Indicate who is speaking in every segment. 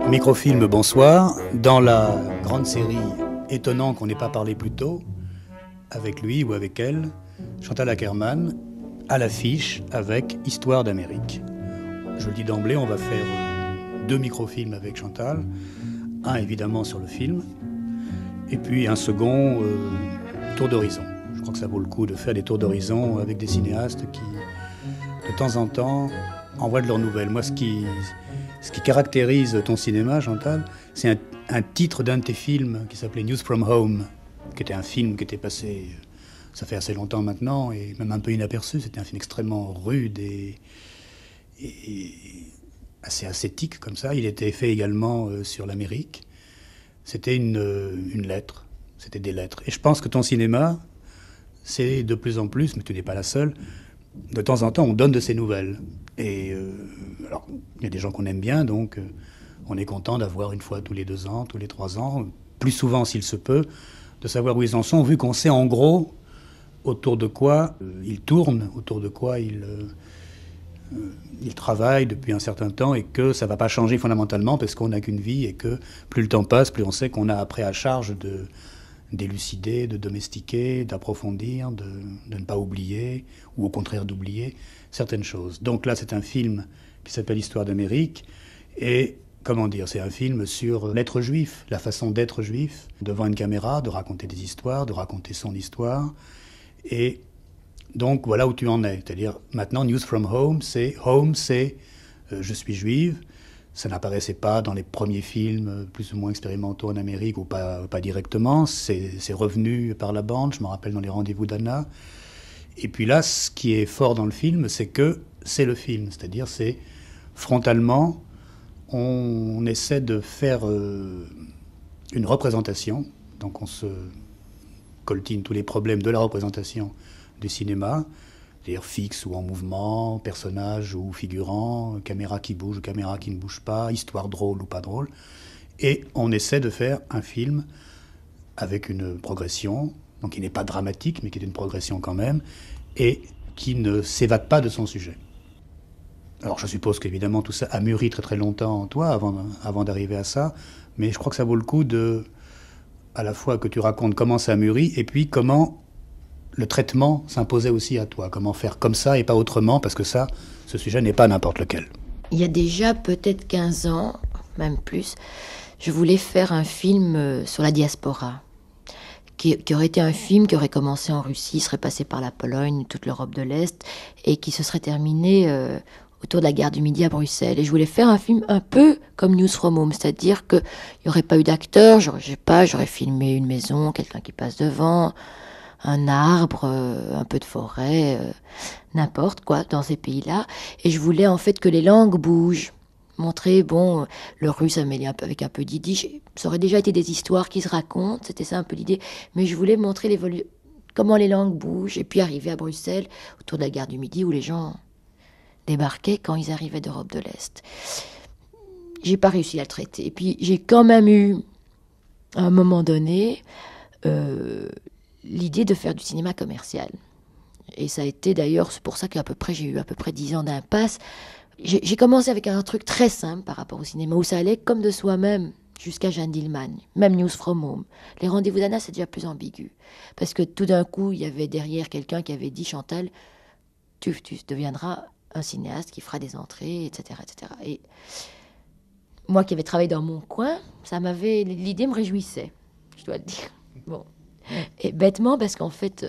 Speaker 1: Microfilm, bonsoir. Dans la grande série Étonnant qu'on n'ait pas parlé plus tôt, avec lui ou avec elle, Chantal Akerman, à l'affiche avec Histoire d'Amérique. Je le dis d'emblée, on va faire 2 microfilms avec Chantal. Un évidemment sur le film, et puis un second tour d'horizon. Je crois que ça vaut le coup de faire des tours d'horizon avec des cinéastes qui, de temps en temps, envoient de leurs nouvelles. Moi, ce qui caractérise ton cinéma, Chantal, c'est un titre d'un de tes films qui s'appelait News from Home, qui était un film qui était passé, ça fait assez longtemps maintenant, et même un peu inaperçu. C'était un film extrêmement rude et assez ascétique comme ça. Il était fait également sur l'Amérique. C'était une lettre, c'était des lettres. Et je pense que ton cinéma, c'est de plus en plus, mais tu n'es pas la seule, de temps en temps on donne de ces nouvelles. Et alors, il y a des gens qu'on aime bien, donc on est content d'avoir une fois tous les 2 ans, tous les 3 ans, plus souvent s'il se peut, de savoir où ils en sont, vu qu'on sait en gros autour de quoi ils tournent, autour de quoi ils travaillent depuis un certain temps, et que ça ne va pas changer fondamentalement parce qu'on n'a qu'une vie, et que plus le temps passe, plus on sait qu'on a après à charge d'élucider, de domestiquer, d'approfondir, de ne pas oublier, ou au contraire d'oublier certaines choses. Donc là, c'est un film qui s'appelle Histoire d'Amérique, et comment dire, c'est un film sur l'être juif, la façon d'être juif, devant une caméra, de raconter des histoires, de raconter son histoire, et donc voilà où tu en es. C'est-à-dire, maintenant, News from Home, c'est je suis juive. Ça n'apparaissait pas dans les premiers films plus ou moins expérimentaux en Amérique, ou pas directement. C'est revenu par la bande, je me rappelle dans les Rendez-vous d'Anna. Et puis là, ce qui est fort dans le film, c'est que c'est le film. C'est-à-dire, c'est frontalement, on essaie de faire une représentation. Donc on se coltine tous les problèmes de la représentation du cinéma, c'est-à-dire fixe ou en mouvement, personnage ou figurant, caméra qui bouge ou caméra qui ne bouge pas, histoire drôle ou pas drôle. Et on essaie de faire un film avec une progression, donc qui n'est pas dramatique, mais qui est une progression quand même, et qui ne s'évade pas de son sujet. Alors je suppose qu'évidemment tout ça a mûri très très longtemps en toi avant d'arriver à ça, mais je crois que ça vaut le coup à la fois que tu racontes comment ça a mûri, et puis comment le traitement s'imposait aussi à toi. Comment faire comme ça et pas autrement, parce que ça, ce sujet n'est pas n'importe lequel.
Speaker 2: Il y a déjà peut-être 15 ans, même plus, je voulais faire un film sur la diaspora, qui aurait été un film qui aurait commencé en Russie, serait passé par la Pologne, toute l'Europe de l'Est, et qui se serait terminé autour de la gare du Midi à Bruxelles. Et je voulais faire un film un peu comme News from Home, c'est-à-dire qu'il n'y aurait pas eu d'acteur, j'aurais filmé une maison, quelqu'un qui passe devant, un arbre, un peu de forêt, n'importe quoi dans ces pays-là. Et je voulais en fait que les langues bougent. Montrer, le russe mêlé avec un peu d'yiddish. Ça aurait déjà été des histoires qui se racontent, c'était ça un peu l'idée. Mais je voulais montrer comment les langues bougent. Et puis arriver à Bruxelles, autour de la gare du Midi, où les gens débarquaient quand ils arrivaient d'Europe de l'Est. J'ai pas réussi à le traiter. Et puis j'ai quand même eu, à un moment donné, l'idée de faire du cinéma commercial. Et ça a été d'ailleurs, c'est pour ça j'ai eu à peu près 10 ans d'impasse. J'ai commencé avec un truc très simple par rapport au cinéma, où ça allait comme de soi-même, jusqu'à Jeanne Dillman, même News from Home. Les Rendez-vous d'Anna, c'est déjà plus ambigu. Parce que tout d'un coup, il y avait derrière quelqu'un qui avait dit, Chantal, tu deviendras un cinéaste qui fera des entrées, etc., etc. Et moi qui avais travaillé dans mon coin, l'idée me réjouissait, je dois le dire. Bon. Et bêtement, parce qu'en fait,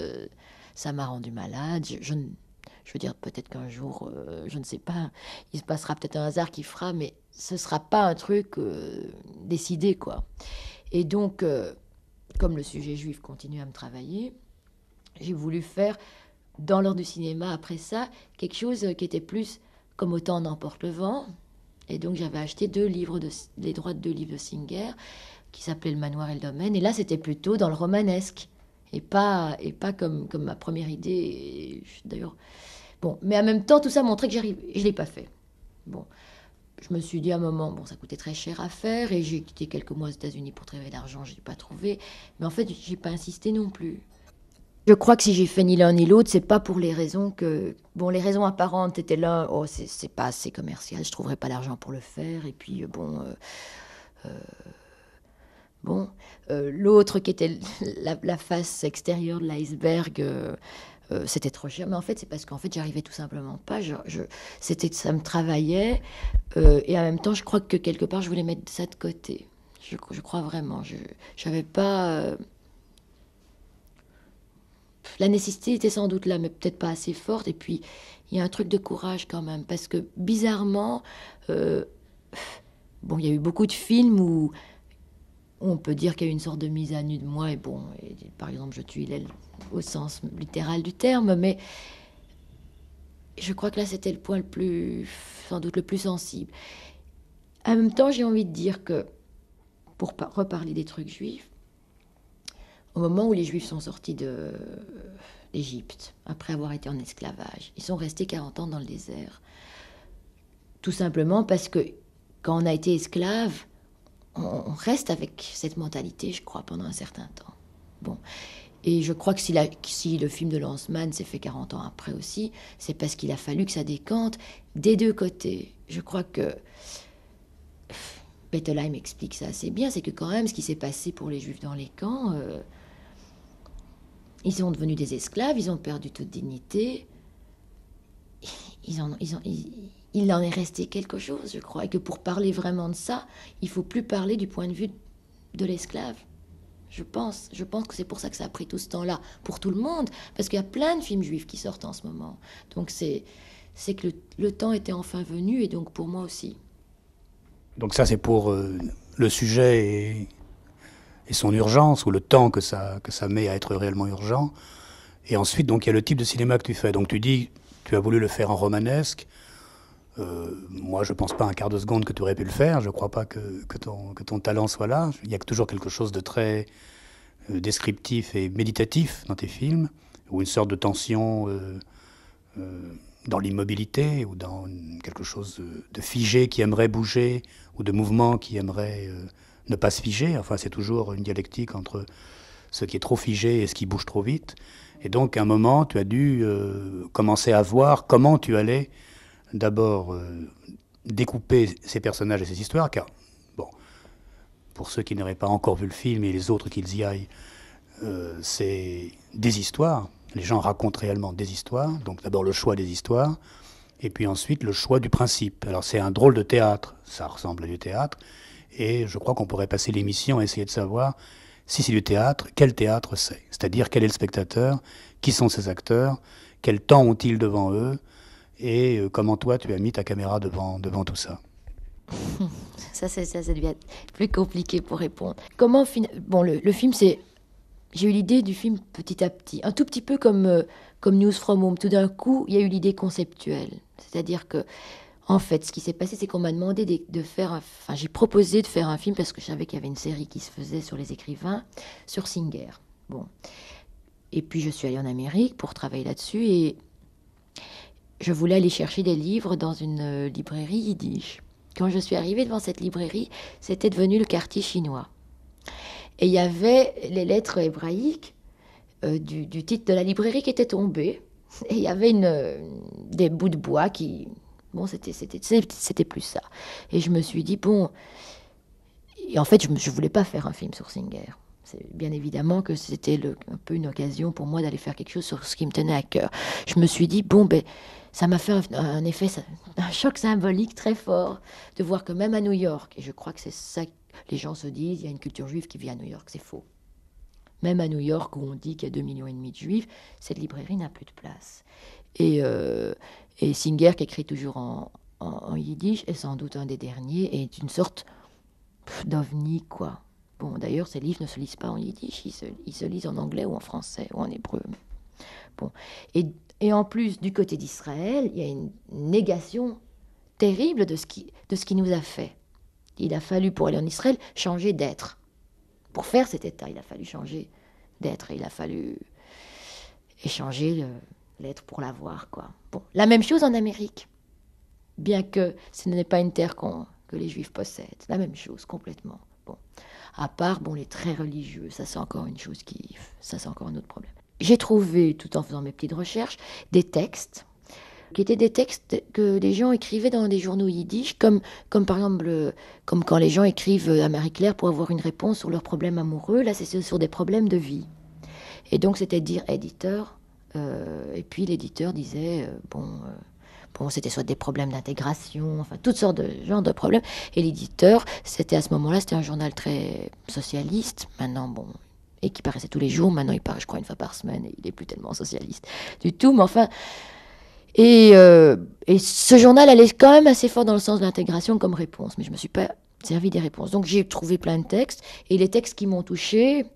Speaker 2: ça m'a rendu malade. Je veux dire, peut-être qu'un jour, je ne sais pas, il se passera peut-être un hasard qui fera, mais ce ne sera pas un truc décidé, quoi. Et donc, comme le sujet juif continue à me travailler, j'ai voulu faire, dans l'ordre du cinéma, après ça, quelque chose qui était plus comme Autant n'emporte le vent. Et donc, j'avais acheté les droits de 2 livres de Singer, qui s'appelait Le Manoir et le Domaine. Et là, c'était plutôt dans le romanesque. Et pas comme ma première idée. D'ailleurs, mais en même temps, tout ça montrait que j'arrive. Je ne l'ai pas fait. Bon, je me suis dit à un moment, ça coûtait très cher à faire. Et j'ai quitté quelques mois aux États-Unis pour travailler d'argent. Je n'ai pas trouvé. Mais en fait, je n'ai pas insisté non plus. Je crois que si j'ai fait ni l'un ni l'autre, c'est pas pour les raisons que... les raisons apparentes étaient là. C'est pas assez commercial, je trouverais pas l'argent pour le faire. Et puis, Bon, l'autre qui était la face extérieure de l'iceberg, c'était trop cher. Mais en fait, c'est parce qu'en fait, j'arrivais tout simplement pas. Ça me travaillait. Et en même temps, je crois que quelque part, je voulais mettre ça de côté. Je crois vraiment. Je n'avais pas... la nécessité était sans doute là, mais peut-être pas assez forte. Et puis, il y a un truc de courage quand même. Parce que, bizarrement, bon, il y a eu beaucoup de films où on peut dire qu'il y a eu une sorte de mise à nu de moi. Et bon, par exemple, je tue Hillel au sens littéral du terme. Mais je crois que là, c'était le point sans doute le plus sensible. En même temps, j'ai envie de dire que, pour reparler des trucs juifs, au moment où les Juifs sont sortis d'Égypte, après avoir été en esclavage, ils sont restés 40 ans dans le désert. Tout simplement parce que quand on a été esclave, on reste avec cette mentalité, je crois, pendant un certain temps. Bon. Et je crois que si le film de Lanzmann s'est fait 40 ans après aussi, c'est parce qu'il a fallu que ça décante des deux côtés. Je crois que Bettelheim explique ça assez bien, c'est que quand même, ce qui s'est passé pour les Juifs dans les camps, ils sont devenus des esclaves, ils ont perdu toute dignité. Il en est resté quelque chose, je crois. Et que pour parler vraiment de ça, il ne faut plus parler du point de vue de l'esclave. Je pense que c'est pour ça que ça a pris tout ce temps-là, pour tout le monde. Parce qu'il y a plein de films juifs qui sortent en ce moment. Donc c'est que le temps était enfin venu, et donc pour moi aussi.
Speaker 1: Donc ça, c'est pour le sujet et son urgence, ou le temps que ça met à être réellement urgent. Et ensuite, donc, il y a le type de cinéma que tu fais. Donc tu dis, tu as voulu le faire en romanesque. Moi, je ne pense pas un quart de seconde que tu aurais pu le faire. Je ne crois pas que ton talent soit là. Il y a toujours quelque chose de très descriptif et méditatif dans tes films, ou une sorte de tension dans l'immobilité, ou dans quelque chose de figé qui aimerait bouger, ou de mouvement qui aimerait ne pas se figer. Enfin, c'est toujours une dialectique entre ce qui est trop figé et ce qui bouge trop vite. Et donc, à un moment, tu as dû commencer à voir comment tu allais d'abord découper ces personnages et ces histoires, car, bon, pour ceux qui n'auraient pas encore vu le film et les autres qu'ils y aillent, c'est des histoires. Les gens racontent réellement des histoires. Donc d'abord le choix des histoires, et puis ensuite le choix du principe. Alors c'est un drôle de théâtre, ça ressemble à du théâtre, et je crois qu'on pourrait passer l'émission à essayer de savoir si c'est du théâtre, quel théâtre c'est. C'est-à-dire quel est le spectateur, qui sont ses acteurs, quel temps ont-ils devant eux, et comment toi tu as mis ta caméra devant tout ça.
Speaker 2: Ça devient être plus compliqué pour répondre. Bon, le film, c'est... J'ai eu l'idée du film petit à petit, un tout petit peu comme News from Home. Tout d'un coup, il y a eu l'idée conceptuelle. C'est-à-dire que, en fait, ce qui s'est passé, c'est qu'on m'a demandé de faire... Enfin, j'ai proposé de faire un film parce que je savais qu'il y avait une série qui se faisait sur les écrivains, sur Singer. Bon. Et puis, je suis allée en Amérique pour travailler là-dessus, et je voulais aller chercher des livres dans une librairie yiddish. Quand je suis arrivée devant cette librairie, c'était devenu le quartier chinois. Et il y avait les lettres hébraïques du titre de la librairie qui étaient tombées. Et il y avait des bouts de bois qui... Bon, c'était plus ça. Et je me suis dit, bon... Et en fait, je ne voulais pas faire un film sur Singer. C'est bien évidemment que c'était un peu une occasion pour moi d'aller faire quelque chose sur ce qui me tenait à cœur. Je me suis dit, bon, ben, ça m'a fait un effet, un choc symbolique très fort de voir que même à New York, et je crois que c'est ça, les gens se disent, il y a une culture juive qui vit à New York, c'est faux. Même à New York, où on dit qu'il y a 2,5 millions de juifs, cette librairie n'a plus de place. Et Singer, qui écrit toujours en yiddish, est sans doute un des derniers, et est une sorte d'ovni, quoi. Bon, d'ailleurs, ces livres ne se lisent pas en yiddish, ils se lisent en anglais ou en français ou en hébreu. Bon. Et en plus, du côté d'Israël, il y a une négation terrible de ce qui nous a fait. Il a fallu, pour aller en Israël, changer d'être. Pour faire cet État, il a fallu changer d'être. Il a fallu échanger l'être pour l'avoir, quoi. Bon, la même chose en Amérique. Bien que ce n'est pas une terre que les Juifs possèdent. La même chose, complètement. Bon. À part, bon, les très religieux, ça c'est encore une chose ça c'est encore un autre problème. J'ai trouvé, tout en faisant mes petites recherches, des textes qui étaient des textes que des gens écrivaient dans des journaux yiddish, comme par exemple, comme quand les gens écrivent à Marie-Claire pour avoir une réponse sur leurs problèmes amoureux. Là, c'est sur des problèmes de vie. Et donc, c'était dire éditeur. Et puis, l'éditeur disait, c'était soit des problèmes d'intégration, enfin, toutes sortes de genres de problèmes. Et l'éditeur, à ce moment-là, c'était un journal très socialiste. Maintenant, et qui paraissait tous les jours. Maintenant, il paraît, je crois, une fois par semaine. Et il n'est plus tellement socialiste du tout. Mais enfin... Et ce journal allait quand même assez fort dans le sens de l'intégration comme réponse. Mais je ne me suis pas servi des réponses. Donc, j'ai trouvé plein de textes. Et les textes qui m'ont touchée,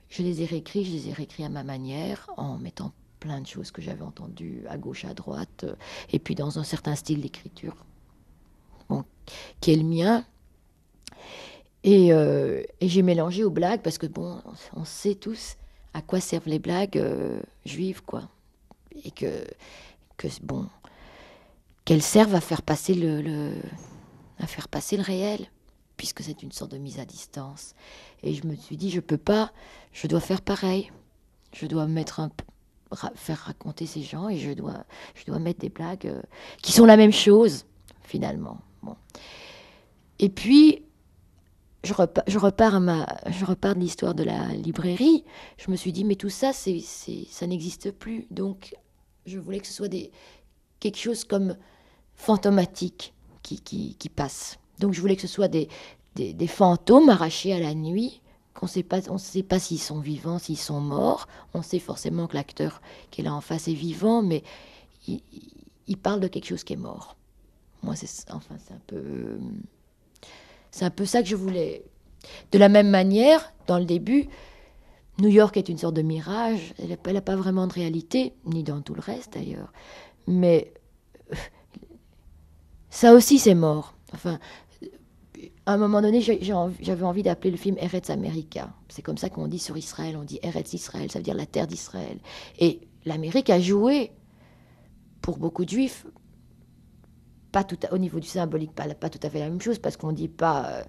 Speaker 2: je les ai réécrits à ma manière, en mettant plein de choses que j'avais entendues à gauche, à droite, et puis dans un certain style d'écriture, qui est le mien. Et j'ai mélangé aux blagues, parce que on sait tous à quoi servent les blagues juives, quoi. Et qu'elles servent à faire passer le réel, puisque c'est une sorte de mise à distance. Et je me suis dit, je peux pas, je dois faire pareil. Je dois faire raconter ces gens, et je dois mettre des blagues qui sont la même chose, finalement. Bon. Et puis, je repars de l'histoire de la librairie. Je me suis dit, mais tout ça, ça n'existe plus. Donc, je voulais que ce soit quelque chose comme fantomatique qui passe. Donc, je voulais que ce soit des fantômes arrachés à la nuit. On ne sait pas s'ils sont vivants, s'ils sont morts. On sait forcément que l'acteur qui est là en face est vivant, mais il parle de quelque chose qui est mort. Moi, c'est un peu ça que je voulais. De la même manière, dans le début, New York est une sorte de mirage. Elle n'a pas vraiment de réalité, ni dans tout le reste d'ailleurs. Mais ça aussi, c'est mort. Enfin, à un moment donné, j'avais envie d'appeler le film Eretz America. C'est comme ça qu'on dit sur Israël. On dit Eretz Israël, ça veut dire la terre d'Israël. Et l'Amérique a joué, pour beaucoup de juifs, au niveau du symbolique, pas tout à fait la même chose, parce qu'on ne dit pas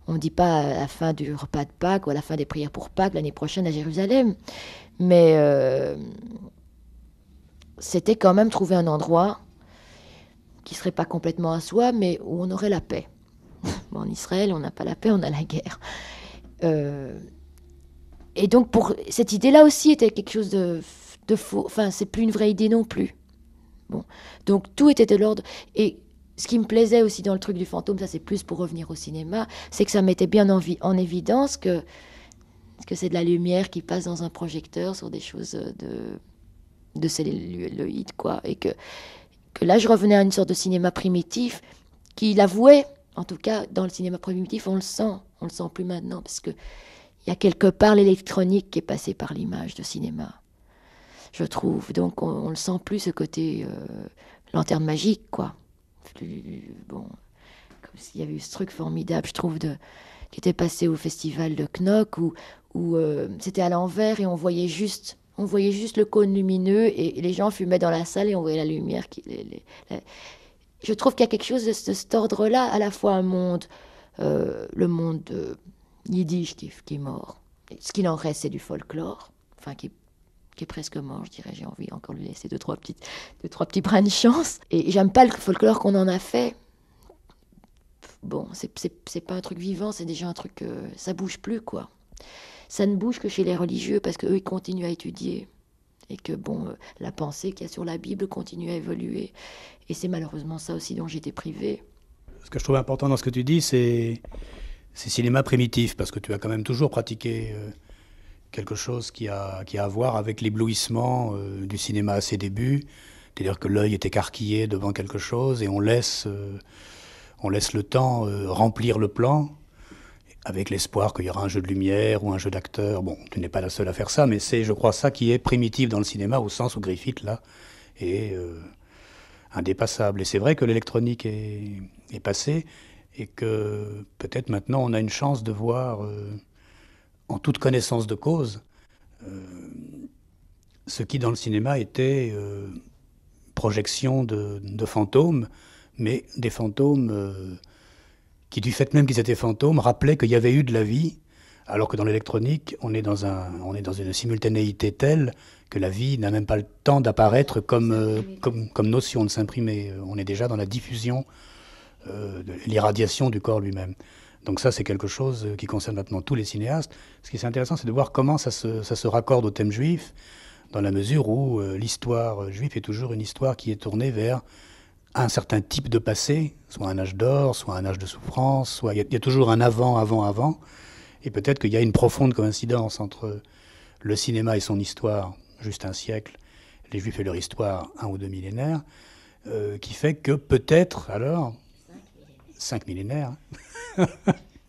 Speaker 2: à la fin du repas de Pâques ou à la fin des prières pour Pâques l'année prochaine à Jérusalem. Mais c'était quand même trouver un endroit qui ne serait pas complètement à soi, mais où on aurait la paix. En Israël, on n'a pas la paix, on a la guerre. Et donc, cette idée-là aussi était quelque chose de faux. Enfin, c'est plus une vraie idée non plus. Bon. Donc, tout était de l'ordre. Et ce qui me plaisait aussi dans le truc du fantôme, ça c'est plus pour revenir au cinéma, c'est que ça mettait bien en évidence que c'est de la lumière qui passe dans un projecteur sur des choses de celluloïdes, quoi. Et que là, je revenais à une sorte de cinéma primitif qui l'avouait. En tout cas, dans le cinéma primitif, on le sent plus maintenant, parce qu'il y a quelque part l'électronique qui est passée par l'image de cinéma, je trouve. Donc, on le sent plus, ce côté lanterne magique, quoi. Comme s'il y avait eu ce truc formidable, je trouve, qui était passé au festival de Knock, où c'était à l'envers et on voyait juste le cône lumineux et les gens fumaient dans la salle et on voyait la lumière. Je trouve qu'il y a quelque chose de cet ordre-là, à la fois le monde yiddish qui est mort. Ce qu'il en reste, c'est du folklore, enfin qui est presque mort, je dirais. J'ai envie encore de lui laisser deux, trois petits brins de chance. Et j'aime pas le folklore qu'on en a fait. Bon, c'est pas un truc vivant, c'est déjà un truc... ça bouge plus, quoi. Ça ne bouge que chez les religieux, parce qu'eux, ils continuent à étudier. Et que, la pensée qu'il y a sur la Bible continue à évoluer. Et c'est malheureusement ça aussi dont j'étais privée.
Speaker 1: Ce que je trouve important dans ce que tu dis, c'est cinéma primitif, parce que tu as quand même toujours pratiqué quelque chose qui a à voir avec l'éblouissement du cinéma à ses débuts. C'est-à-dire que l'œil est écarquillé devant quelque chose et on laisse le temps remplir le plan, avec l'espoir qu'il y aura un jeu de lumière ou un jeu d'acteurs. Bon, tu n'es pas la seule à faire ça, mais c'est, je crois, ça qui est primitif dans le cinéma, au sens où Griffith, là, est indépassable. Et c'est vrai que l'électronique est passée, et que peut-être maintenant on a une chance de voir, en toute connaissance de cause, ce qui dans le cinéma était projection de fantômes, mais des fantômes... qui, du fait même qu'ils étaient fantômes, rappelaient qu'il y avait eu de la vie Alors que dans l'électronique, on est dans une simultanéité telle que la vie n'a même pas le temps d'apparaître comme notion, de s'imprimer. On est déjà dans la diffusion, de l'irradiation du corps lui-même. Donc ça, c'est quelque chose qui concerne maintenant tous les cinéastes. Ce qui est intéressant, c'est de voir comment ça se raccorde au thème juif, dans la mesure où l'histoire juive est toujours une histoire qui est tournée vers un certain type de passé, soit un âge d'or, soit un âge de souffrance, soit il y a toujours un avant, avant, avant. Et peut-être qu'il y a une profonde coïncidence entre le cinéma et son histoire, juste un siècle, les Juifs et leur histoire, 1 ou 2 millénaires, qui fait que peut-être alors, 5 millénaires,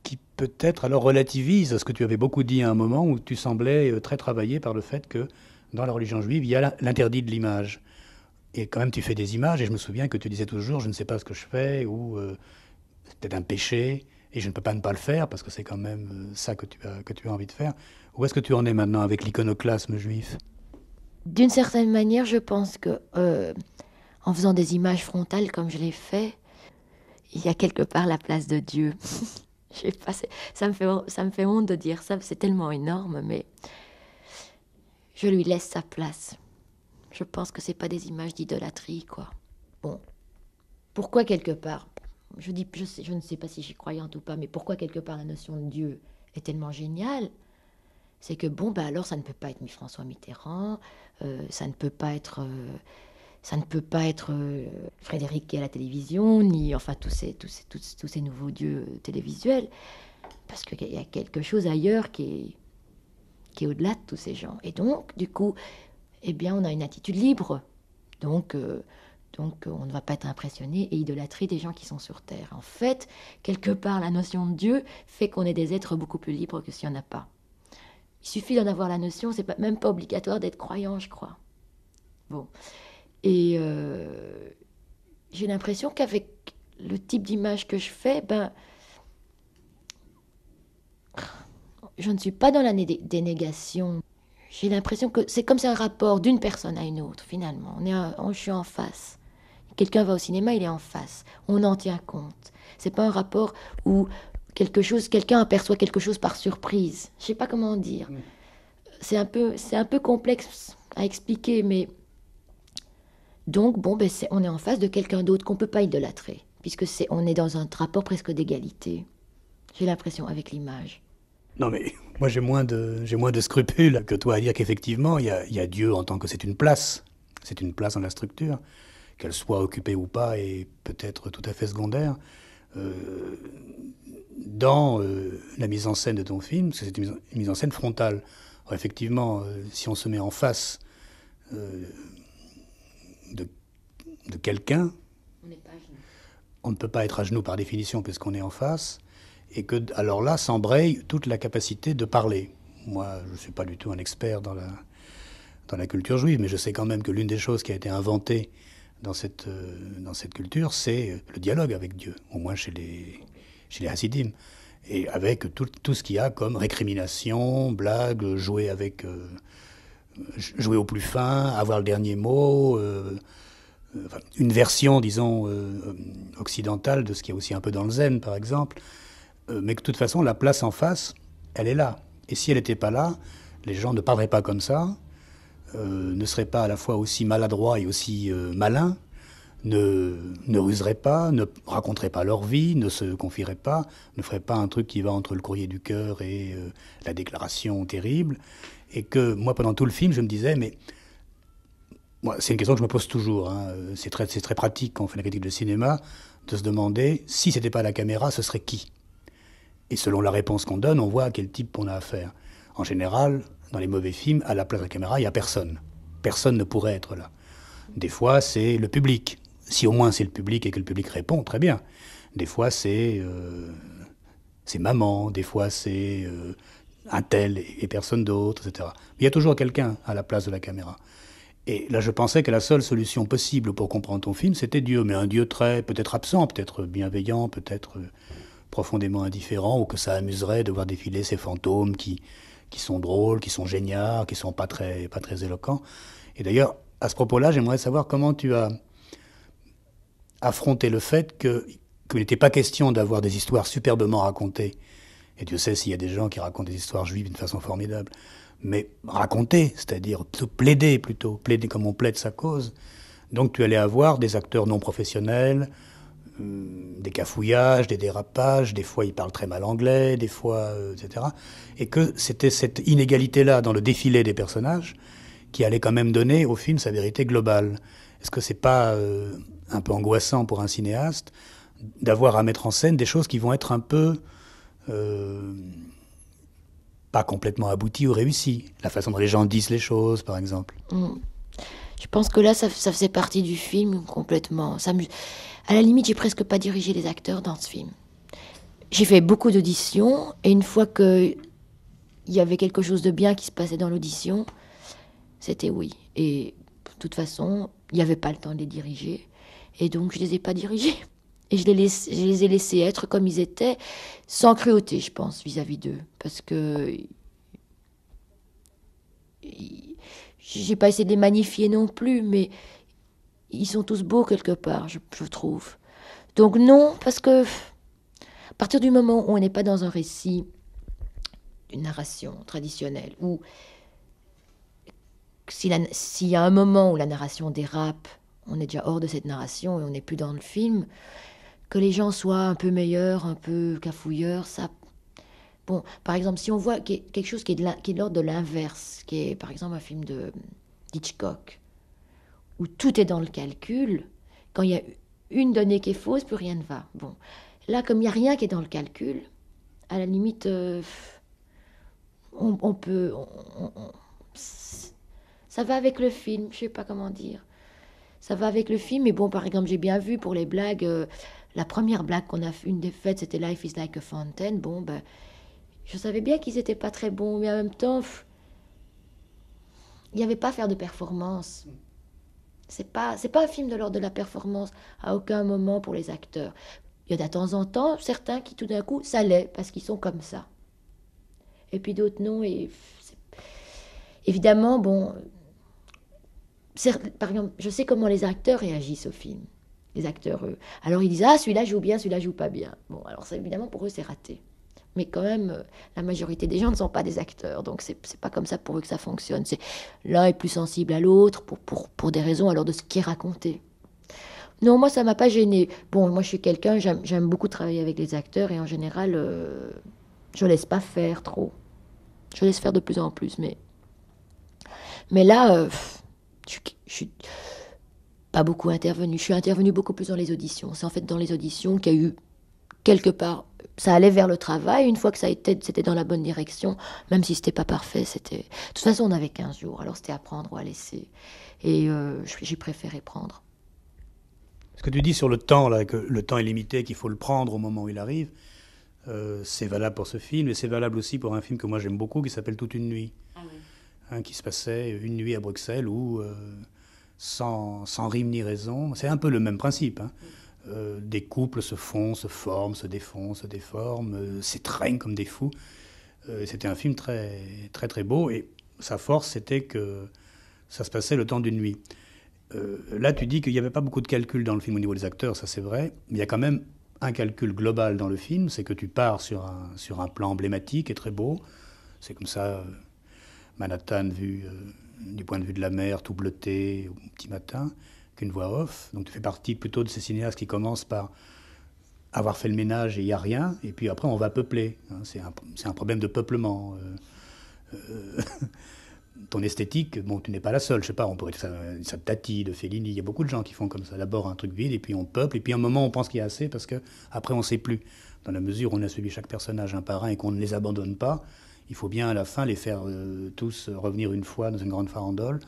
Speaker 1: qui peut-être alors relativise ce que tu avais beaucoup dit à un moment où tu semblais très travaillé par le fait que dans la religion juive, il y a l'interdit de l'image. Et quand même, tu fais des images, et je me souviens que tu disais toujours, je ne sais pas ce que je fais, ou c'est peut-être un péché, et je ne peux pas ne pas le faire, parce que c'est quand même ça que tu as envie de faire. Où est-ce que tu en es maintenant avec l'iconoclasme juif?
Speaker 2: D'une certaine manière, je pense que en faisant des images frontales comme je l'ai fait, il y a quelque part la place de Dieu. Je sais pas, ça me fait honte de dire ça, c'est tellement énorme, mais je lui laisse sa place. Je pense que c'est pas des images d'idolâtrie, quoi. Bon, pourquoi quelque part, je ne sais pas si j'y croyante ou pas, mais pourquoi quelque part la notion de Dieu est tellement géniale, c'est que bon, ben alors ça ne peut pas être François Mitterrand, ça ne peut pas être Frédéric qui est à la télévision, ni enfin tous ces nouveaux dieux télévisuels, parce qu'il y a quelque chose ailleurs qui est au-delà de tous ces gens. Et donc, du coup, eh bien, on a une attitude libre. Donc, on ne va pas être impressionné et idolâtrer des gens qui sont sur Terre. En fait, quelque part, la notion de Dieu fait qu'on est des êtres beaucoup plus libres que s'il n'y en a pas. Il suffit d'en avoir la notion, c'est même pas obligatoire d'être croyant, je crois. Bon. Et j'ai l'impression qu'avec le type d'image que je fais, ben, je ne suis pas dans la dénégation. J'ai l'impression que c'est comme c'est un rapport d'une personne à une autre, finalement. Je suis en face. Quelqu'un va au cinéma, il est en face. On en tient compte. C'est pas un rapport où quelqu'un aperçoit quelque chose par surprise. Je sais pas comment dire. C'est un peu complexe à expliquer, mais donc bon, ben on est en face de quelqu'un d'autre qu'on peut pas idolâtrer, puisque on est dans un rapport presque d'égalité. J'ai l'impression avec l'image.
Speaker 1: Non mais moi j'ai moins de scrupules que toi à dire qu'effectivement il y a Dieu en tant que c'est une place dans la structure, qu'elle soit occupée ou pas est peut-être tout à fait secondaire. Dans la mise en scène de ton film, c'est une mise en scène frontale. Alors, effectivement, si on se met en face de quelqu'un, on ne peut pas être à genoux par définition puisqu'on est en face. Et que, alors là, s'embraye toute la capacité de parler. Moi, je ne suis pas du tout un expert dans la culture juive, mais je sais quand même que l'une des choses qui a été inventée dans cette culture, c'est le dialogue avec Dieu, au moins chez les Hasidim. Et avec tout ce qu'il y a comme récrimination, blague, jouer au plus fin, avoir le dernier mot, une version, disons, occidentale de ce qu'il y a aussi un peu dans le zen, par exemple. Mais que de toute façon, la place en face, elle est là. Et si elle n'était pas là, les gens ne parleraient pas comme ça, ne seraient pas à la fois aussi maladroits et aussi malins, ne ruseraient pas, ne raconteraient pas leur vie, ne se confieraient pas, ne feraient pas un truc qui va entre le courrier du cœur et la déclaration terrible. Et que moi, pendant tout le film, je me disais, mais moi, c'est une question que je me pose toujours. Hein. C'est très pratique quand on fait la critique de cinéma, de se demander, si c'était pas la caméra, ce serait qui ? Et selon la réponse qu'on donne, on voit à quel type on a affaire. En général, dans les mauvais films, à la place de la caméra, il n'y a personne. Personne ne pourrait être là. Des fois, c'est le public. Si au moins c'est le public et que le public répond, très bien. Des fois, c'est maman. Des fois, c'est un tel et personne d'autre, etc. Mais il y a toujours quelqu'un à la place de la caméra. Et là, je pensais que la seule solution possible pour comprendre ton film, c'était Dieu. Mais un Dieu peut-être absent, peut-être bienveillant, peut-être profondément indifférent, ou que ça amuserait de voir défiler ces fantômes qui sont drôles, qui sont géniaux, qui sont pas très éloquents. Et d'ailleurs, à ce propos-là, j'aimerais savoir comment tu as affronté le fait qu'il n'était pas question d'avoir des histoires superbement racontées Et Dieu sait s'il y a des gens qui racontent des histoires juives d'une façon formidable. Mais raconter, c'est-à-dire plaider comme on plaide sa cause. Donc tu allais avoir des acteurs non professionnels, des cafouillages, des dérapages, des fois ils parlent très mal anglais, des fois, etc. Et que c'était cette inégalité-là dans le défilé des personnages qui allait quand même donner au film sa vérité globale. Est-ce que c'est pas un peu angoissant pour un cinéaste d'avoir à mettre en scène des choses qui vont être un peu pas complètement abouties ou réussies? La façon dont les gens disent les choses, par exemple.
Speaker 2: Je pense que là, ça faisait partie du film complètement. À la limite, j'ai presque pas dirigé les acteurs dans ce film. J'ai fait beaucoup d'auditions, et une fois qu'il y avait quelque chose de bien qui se passait dans l'audition, c'était oui. Et de toute façon, il n'y avait pas le temps de les diriger, et donc je les ai pas dirigés. Et je les ai laissés être comme ils étaient, sans cruauté, je pense, vis-à-vis d'eux. Parce que j'ai pas essayé de les magnifier non plus, mais ils sont tous beaux quelque part, je trouve. Donc non, parce que à partir du moment où on n'est pas dans un récit, une narration traditionnelle, ou s'il y a un moment où la narration dérape, on est déjà hors de cette narration et on n'est plus dans le film, que les gens soient un peu meilleurs, un peu cafouilleurs, ça... Bon, par exemple, si on voit quelque chose qui est de l'ordre de l'inverse, qui est par exemple un film d'Hitchcock, où tout est dans le calcul, quand il y a une donnée qui est fausse, plus rien ne va. Bon, là, comme il n'y a rien qui est dans le calcul, à la limite, on peut... ça va avec le film, je ne sais pas comment dire. Ça va avec le film, mais bon, par exemple, j'ai bien vu pour les blagues, la première blague qu'on a fait, une des fêtes, c'était Life is like a fountain. Bon, ben, je savais bien qu'ils n'étaient pas très bons, mais en même temps, il n'y avait pas à faire de performance. C'est pas un film de l'ordre de la performance à aucun moment pour les acteurs. Il y a de temps en temps certains qui tout d'un coup ça l'est parce qu'ils sont comme ça. Et puis d'autres non. Et évidemment, bon, par exemple, je sais comment les acteurs réagissent au film. Les acteurs, eux. Alors ils disent ah celui-là joue bien, celui-là joue pas bien. Bon, alors ça, évidemment pour eux c'est raté. Mais quand même, la majorité des gens ne sont pas des acteurs, donc c'est pas comme ça pour eux que ça fonctionne. L'un est plus sensible à l'autre pour des raisons alors de ce qui est raconté. Non, moi ça m'a pas gêné. Bon, moi je suis quelqu'un, j'aime beaucoup travailler avec les acteurs et en général, je laisse pas faire trop. Je laisse faire de plus en plus, mais là, je suis pas beaucoup intervenue. Je suis intervenue beaucoup plus dans les auditions. C'est en fait dans les auditions qu'il y a eu quelque part, ça allait vers le travail. Une fois que c'était dans la bonne direction, même si c'était pas parfait, c'était... De toute façon, on avait 15 jours, alors c'était à prendre ou à laisser. Et j'ai préféré prendre.
Speaker 1: Ce que tu dis sur le temps, là, que le temps est limité, qu'il faut le prendre au moment où il arrive, c'est valable pour ce film, et c'est valable aussi pour un film que moi j'aime beaucoup, qui s'appelle Toute une nuit.
Speaker 2: Ah oui.
Speaker 1: Qui se passait une nuit à Bruxelles, où, sans rime ni raison, c'est un peu le même principe, hein. Des couples se font, se forment, se défont, se déforment, s'étreignent comme des fous. C'était un film très, très, très beau, et sa force, c'était que ça se passait le temps d'une nuit. Là, tu dis qu'il n'y avait pas beaucoup de calcul dans le film au niveau des acteurs, ça c'est vrai, mais il y a quand même un calcul global dans le film, c'est que tu pars sur un plan emblématique et très beau. C'est comme ça, Manhattan vu du point de vue de la mer, tout bleuté au petit matin, qu'une voix off. Donc tu fais partie plutôt de ces cinéastes qui commencent par avoir fait le ménage et il n'y a rien, et puis après on va peupler. C'est un problème de peuplement. Ton esthétique, bon, tu n'es pas la seule, je sais pas, on pourrait ça de Tati, de Fellini, il y a beaucoup de gens qui font comme ça. D'abord un truc vide, et puis on peuple, et puis à un moment on pense qu'il y a assez, parce que après on sait plus. Dans la mesure où on a suivi chaque personnage un par un et qu'on ne les abandonne pas, il faut bien à la fin les faire tous revenir une fois dans une grande farandole,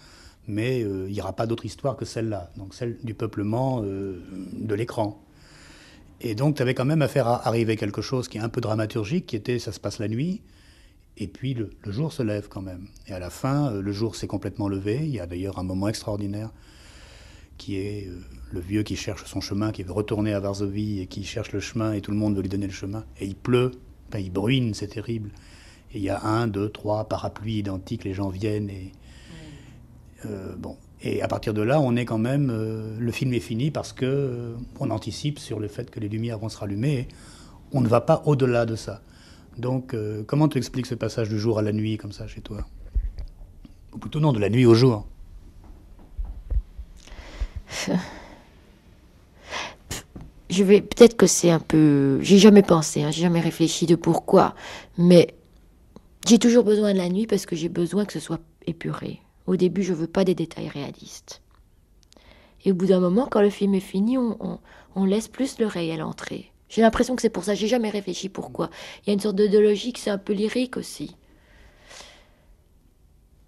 Speaker 1: mais il n'y aura pas d'autre histoire que celle-là, donc celle du peuplement de l'écran. Et donc tu avais quand même à faire arriver quelque chose qui est un peu dramaturgique, qui était ça se passe la nuit, et puis le jour se lève quand même. Et à la fin, le jour s'est complètement levé. Il y a d'ailleurs un moment extraordinaire qui est le vieux qui cherche son chemin, qui veut retourner à Varsovie et qui cherche le chemin et tout le monde veut lui donner le chemin. Et il pleut, enfin, il bruine, c'est terrible. Et il y a 1, 2, 3 parapluies identiques, les gens viennent et... bon. Et à partir de là, on est quand même... le film est fini parce que on anticipe sur le fait que les lumières vont se rallumer et on ne va pas au-delà de ça. Donc, comment tu expliques ce passage du jour à la nuit, comme ça, chez toi? Ou plutôt non, de la nuit au jour.
Speaker 2: Peut-être que c'est un peu... J'ai jamais pensé, hein, j'ai jamais réfléchi de pourquoi. Mais j'ai toujours besoin de la nuit parce que j'ai besoin que ce soit épuré. Au début, je veux pas des détails réalistes. Et au bout d'un moment, quand le film est fini, on laisse plus le réel entrer. J'ai l'impression que c'est pour ça. J'ai jamais réfléchi pourquoi. Il y a une sorte de logique, c'est un peu lyrique aussi.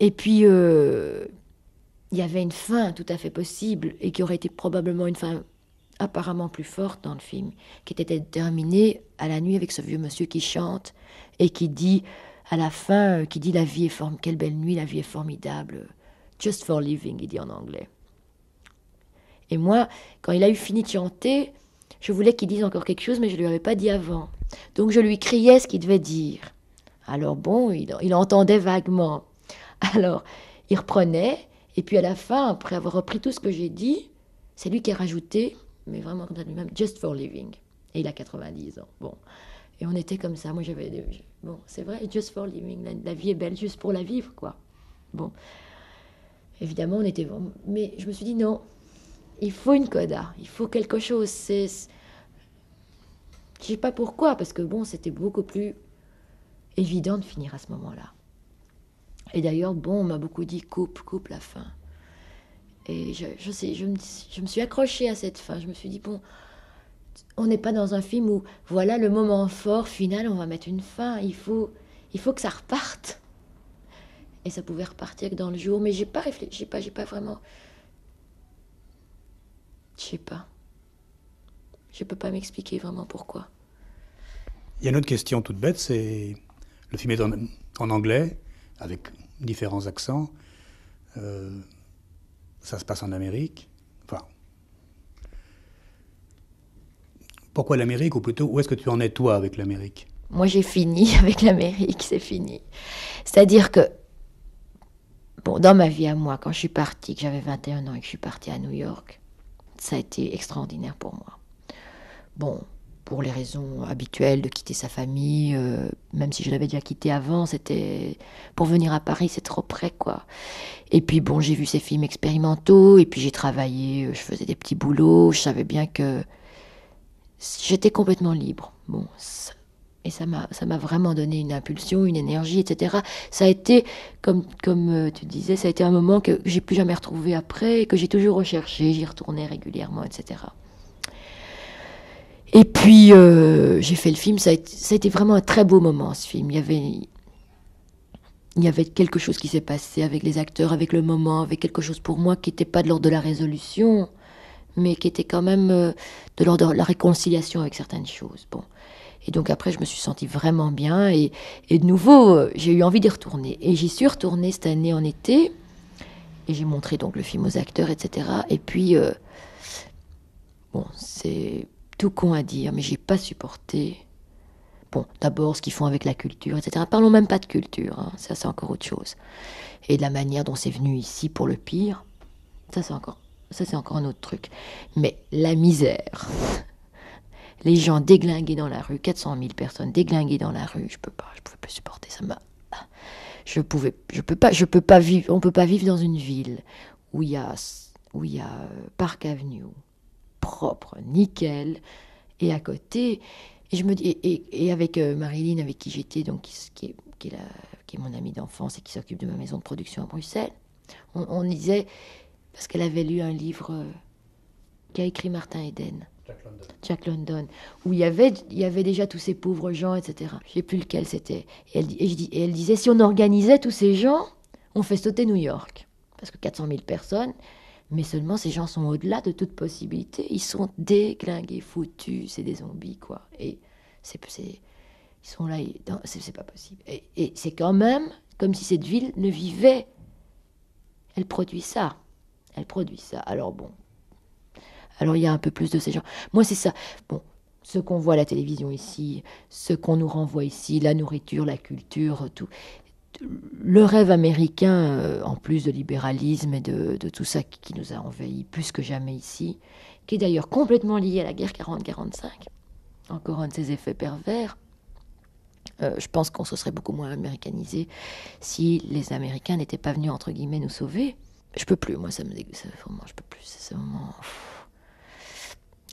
Speaker 2: Et puis, il y avait une fin tout à fait possible et qui aurait été probablement une fin apparemment plus forte dans le film, qui était terminée à la nuit avec ce vieux monsieur qui chante et qui dit à la fin, qui dit la vie est quelle belle nuit, la vie est formidable, just for living, il dit en anglais. Et moi, quand il a eu fini de chanter, je voulais qu'il dise encore quelque chose, mais je ne lui avais pas dit avant. Donc je lui criais ce qu'il devait dire. Alors bon, il entendait vaguement. Alors, il reprenait, et puis à la fin, après avoir repris tout ce que j'ai dit, c'est lui qui a rajouté, mais vraiment comme ça lui-même, just for living. Et il a 90 ans. Bon. Et on était comme ça. Moi, bon, c'est vrai, just for living. La vie est belle juste pour la vivre, quoi. Bon. Évidemment, on était... Mais je me suis dit, non, il faut une coda, il faut quelque chose. Je sais pas pourquoi, parce que bon, c'était beaucoup plus évident de finir à ce moment-là. Et d'ailleurs, bon, on m'a beaucoup dit, coupe la fin. Et je me suis accrochée à cette fin. Je me suis dit, bon, on n'est pas dans un film où, voilà, le moment fort, final, on va mettre une fin. Il faut que ça reparte. Et ça pouvait repartir que dans le jour. Mais j'ai pas réfléchi, j'ai pas vraiment... Je sais pas. Je peux pas m'expliquer vraiment pourquoi.
Speaker 1: Il y a une autre question toute bête, c'est... Le film est en anglais, avec différents accents. Ça se passe en Amérique. Enfin... Pourquoi l'Amérique, ou plutôt, où est-ce que tu en es, toi, avec l'Amérique?
Speaker 2: Moi, j'ai fini avec l'Amérique, c'est fini. C'est-à-dire que, bon, dans ma vie à moi, quand je suis partie, que j'avais 21 ans et que je suis partie à New York, ça a été extraordinaire pour moi. Bon, pour les raisons habituelles de quitter sa famille, même si je l'avais déjà quitté avant, c'était... Pour venir à Paris, c'est trop près, quoi. Et puis, bon, j'ai vu ces films expérimentaux, et puis j'ai travaillé, je faisais des petits boulots, je savais bien que j'étais complètement libre. Bon, et ça m'a vraiment donné une impulsion, une énergie, etc. Ça a été, comme tu disais, ça a été un moment que j'ai plus jamais retrouvé après, et que j'ai toujours recherché, j'y retournais régulièrement, etc. Et puis, j'ai fait le film, ça a été vraiment un très beau moment, ce film. Il y avait quelque chose qui s'est passé avec les acteurs, avec le moment, avec quelque chose pour moi qui n'était pas de l'ordre de la résolution, mais qui était quand même de l'ordre de la réconciliation avec certaines choses. Bon. Et donc après, je me suis sentie vraiment bien, et de nouveau, j'ai eu envie d'y retourner. Et j'y suis retournée cette année en été, et j'ai montré donc le film aux acteurs, etc. Et puis, bon, c'est tout con à dire, mais j'ai pas supporté. Bon, d'abord, ce qu'ils font avec la culture, etc. Parlons même pas de culture, hein. Ça c'est encore autre chose. Et de la manière dont c'est venu ici pour le pire, ça c'est encore un autre truc. Mais la misère, les gens déglingués dans la rue, 400 000 personnes déglinguées dans la rue, je pouvais pas supporter ça. Je peux pas vivre, on peut pas vivre dans une ville où il y a Park Avenue, propre, nickel, et à côté, et je me dis, et avec Marilyn, avec qui j'étais, donc qui est mon amie d'enfance et qui s'occupe de ma maison de production à Bruxelles, on disait, parce qu'elle avait lu un livre qu'a écrit Martin Eden, Jack London, où il y avait déjà tous ces pauvres gens, etc. Je sais plus lequel c'était. Et elle disait, si on organisait tous ces gens, on fait sauter New York. Parce que 400 000 personnes, mais seulement ces gens sont au-delà de toute possibilité. Ils sont déglingués, foutus, c'est des zombies, quoi. Et ils sont là, c'est pas possible. Et c'est quand même comme si cette ville ne vivait. Elle produit ça. Alors bon. Alors il y a un peu plus de ces gens. Moi, c'est ça. Bon, ce qu'on voit à la télévision ici, ce qu'on nous renvoie ici, la nourriture, la culture, tout. Le rêve américain, en plus de libéralisme et de tout ça qui nous a envahis plus que jamais ici, qui est d'ailleurs complètement lié à la guerre 40-45, encore un de ses effets pervers, Je pense qu'on se serait beaucoup moins américanisé si les Américains n'étaient pas venus, entre guillemets, nous sauver. Je peux plus, moi, vraiment, je peux plus. C'est vraiment...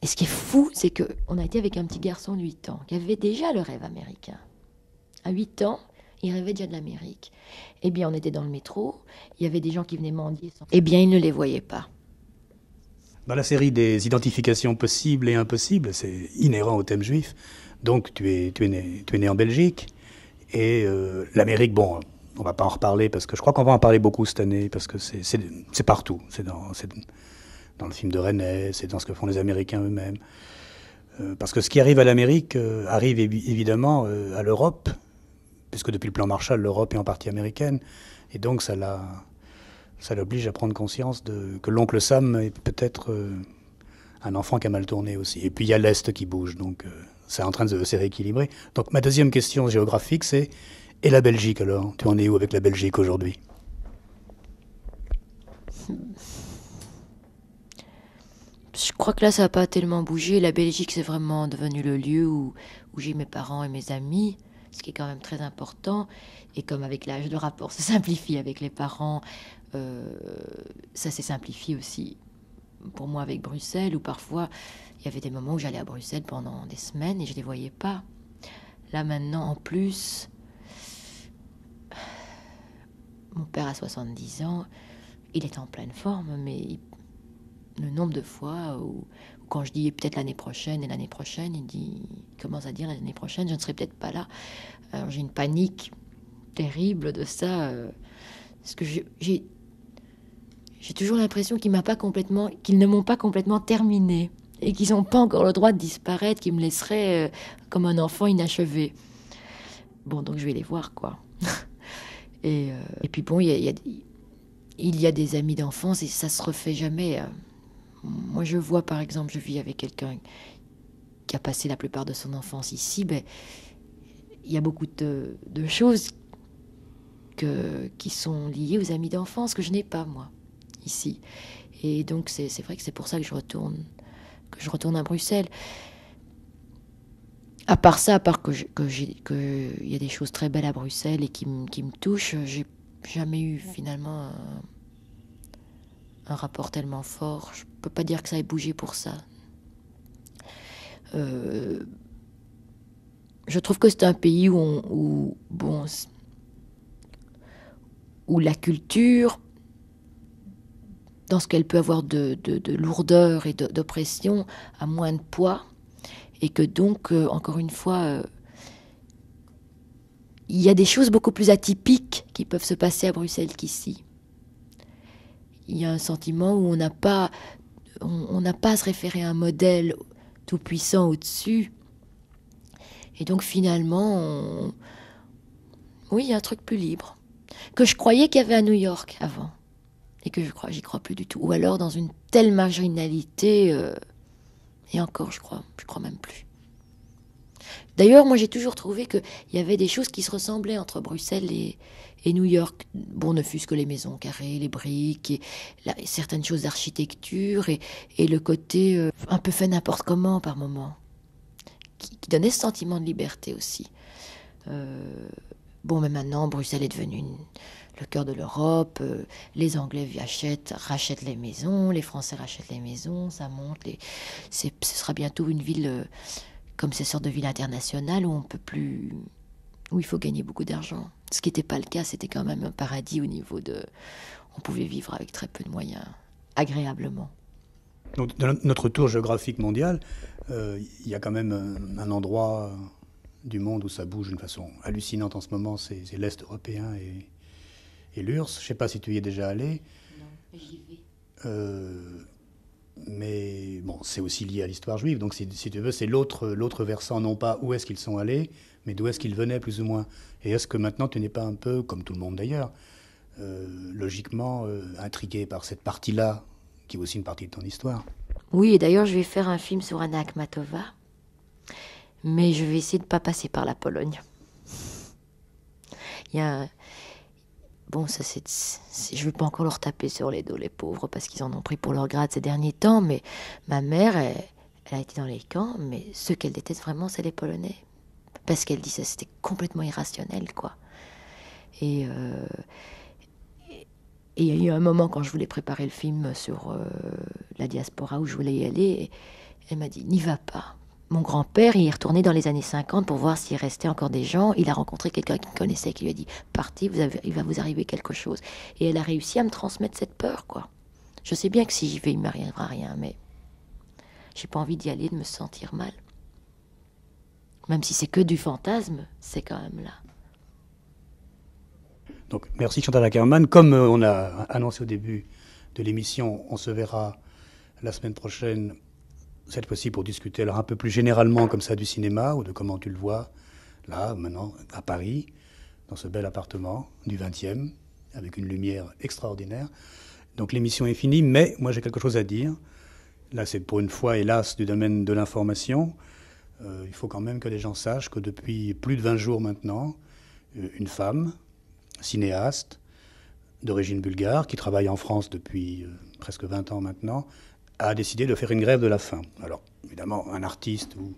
Speaker 2: Et ce qui est fou, c'est qu'on a été avec un petit garçon de 8 ans qui avait déjà le rêve américain. À 8 ans, il rêvait déjà de l'Amérique. Eh bien, on était dans le métro, il y avait des gens qui venaient mendier. Eh bien, il ne les voyait pas.
Speaker 1: Dans la série des identifications possibles et impossibles, c'est inhérent au thème juif. Donc, tu es né en Belgique. Et l'Amérique, bon, on va pas en reparler parce que je crois qu'on va en parler beaucoup cette année parce que c'est partout. C'est dans le film de René, c'est dans ce que font les Américains eux-mêmes. Parce que ce qui arrive à l'Amérique arrive évidemment à l'Europe, puisque depuis le plan Marshall, l'Europe est en partie américaine. Et donc, ça l'oblige à prendre conscience que l'oncle Sam est peut-être un enfant qui a mal tourné aussi. Et puis il y a l'Est qui bouge, donc c'est en train de se rééquilibrer. Donc ma deuxième question géographique, c'est et la Belgique alors? Tu en es où avec la Belgique aujourd'hui?
Speaker 2: Je crois que là, ça n'a pas tellement bougé. La Belgique, c'est vraiment devenu le lieu où j'ai mes parents et mes amis, ce qui est quand même très important. Et comme avec l'âge, le rapport se simplifie avec les parents, ça s'est simplifié aussi pour moi avec Bruxelles, où parfois il y avait des moments où j'allais à Bruxelles pendant des semaines et je ne les voyais pas. Là maintenant, en plus, mon père a 70 ans, il est en pleine forme, mais le nombre de fois où quand je dis peut-être l'année prochaine, et l'année prochaine, il commence à dire l'année prochaine, je ne serai peut-être pas là. Alors j'ai une panique terrible de ça, parce que j'ai toujours l'impression qu'ils ne m'ont pas complètement terminé et qu'ils n'ont pas encore le droit de disparaître, qu'ils me laisseraient comme un enfant inachevé. Bon, donc je vais les voir, quoi. Et puis bon, il y a des amis d'enfance et ça se refait jamais. Moi, je vois, par exemple, je vis avec quelqu'un qui a passé la plupart de son enfance ici. Ben, il y a beaucoup de choses qui sont liées aux amis d'enfance que je n'ai pas, moi, ici. Et donc, c'est vrai que c'est pour ça que je retourne à Bruxelles. À part ça, à part qu'il y a des choses très belles à Bruxelles et qui me touchent, j'ai jamais eu finalement un rapport tellement fort. Je peux pas dire que ça ait bougé pour ça. Je trouve que c'est un pays où la culture, dans ce qu'elle peut avoir de lourdeur et d'oppression, a moins de poids. Et que donc, encore une fois, il y a des choses beaucoup plus atypiques qui peuvent se passer à Bruxelles qu'ici. Il y a un sentiment où on n'a pas à se référer à un modèle tout puissant au-dessus. Et donc finalement, oui, il y a un truc plus libre. Que je croyais qu'il y avait à New York avant. Et que j'y crois plus du tout. Ou alors dans une telle marginalité, et encore je crois même plus. D'ailleurs, moi j'ai toujours trouvé qu'il y avait des choses qui se ressemblaient entre Bruxelles et New York. Bon, ne fût-ce que les maisons carrées, les briques, et certaines choses d'architecture, et le côté un peu fait n'importe comment par moments, qui donnait ce sentiment de liberté aussi. Bon, mais maintenant, Bruxelles est devenue le cœur de l'Europe. Les Anglais rachètent les maisons, les Français rachètent les maisons, ça monte. Ce sera bientôt une ville comme ces sortes de villes internationales où il faut gagner beaucoup d'argent. Ce qui n'était pas le cas, c'était quand même un paradis au niveau on pouvait vivre avec très peu de moyens, agréablement.
Speaker 1: Donc, dans notre tour géographique mondial, il y a quand même un endroit du monde où ça bouge d'une façon hallucinante en ce moment, c'est l'Est européen et l'URSS. Je ne sais pas si tu y es déjà allé.
Speaker 2: Non, j'y vais.
Speaker 1: Mais bon, c'est aussi lié à l'histoire juive. Donc, si tu veux, c'est l'autre versant, non pas où est-ce qu'ils sont allés, mais d'où est-ce qu'ils venaient, plus ou moins. Et est-ce que maintenant, tu n'es pas un peu, comme tout le monde d'ailleurs, logiquement intrigué par cette partie-là, qui est aussi une partie de ton histoire?
Speaker 2: Oui, et d'ailleurs, je vais faire un film sur Anna Akhmatova, mais je vais essayer de ne pas passer par la Pologne. Il y a... Bon, ça je ne veux pas encore leur taper sur les dos, les pauvres, parce qu'ils en ont pris pour leur grade ces derniers temps, mais ma mère, elle a été dans les camps, mais ceux qu'elle déteste vraiment, c'est les Polonais. parce qu'elle disait que c'était complètement irrationnel, quoi. Et il y a eu un moment quand je voulais préparer le film sur la diaspora où je voulais y aller, et elle m'a dit « N'y va pas ». Mon grand-père, il est retourné dans les années 50 pour voir s'il restait encore des gens. Il a rencontré quelqu'un qu'il connaissait qui lui a dit « Partez, il va vous arriver quelque chose ». Et elle a réussi à me transmettre cette peur, quoi. Je sais bien que si j'y vais, il ne m'arrivera rien, mais j'ai pas envie d'y aller, de me sentir mal. Même si c'est que du fantasme, c'est quand même là.
Speaker 1: Donc, merci Chantal Akerman. Comme on a annoncé au début de l'émission, on se verra la semaine prochaine, cette fois-ci pour discuter alors un peu plus généralement comme ça du cinéma ou de comment tu le vois, là, maintenant, à Paris, dans ce bel appartement du 20e, avec une lumière extraordinaire. Donc l'émission est finie, mais moi j'ai quelque chose à dire. Là, c'est pour une fois, hélas, du domaine de l'information. Il faut quand même que les gens sachent que depuis plus de 20 jours maintenant, une femme, cinéaste, d'origine bulgare, qui travaille en France depuis presque 20 ans maintenant, a décidé de faire une grève de la faim. Alors, évidemment, un artiste ou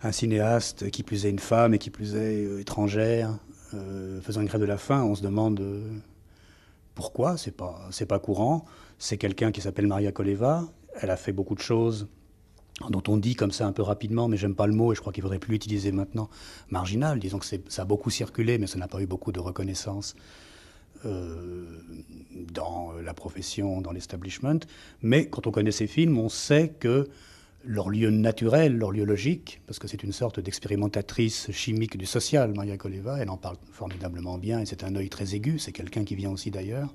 Speaker 1: un cinéaste, qui plus est une femme et qui plus est étrangère, faisant une grève de la faim, on se demande pourquoi. C'est pas courant. C'est quelqu'un qui s'appelle Maria Koleva. Elle a fait beaucoup de choses dont on dit comme ça un peu rapidement, mais j'aime pas le mot et je crois qu'il faudrait plus l'utiliser maintenant, marginal. Disons que ça a beaucoup circulé, mais ça n'a pas eu beaucoup de reconnaissance dans la profession, dans l'establishment. Mais quand on connaît ces films, on sait que leur lieu naturel, leur lieu logique, parce que c'est une sorte d'expérimentatrice chimique du social, Maria Koleva, elle en parle formidablement bien et c'est un œil très aigu, c'est quelqu'un qui vient aussi d'ailleurs.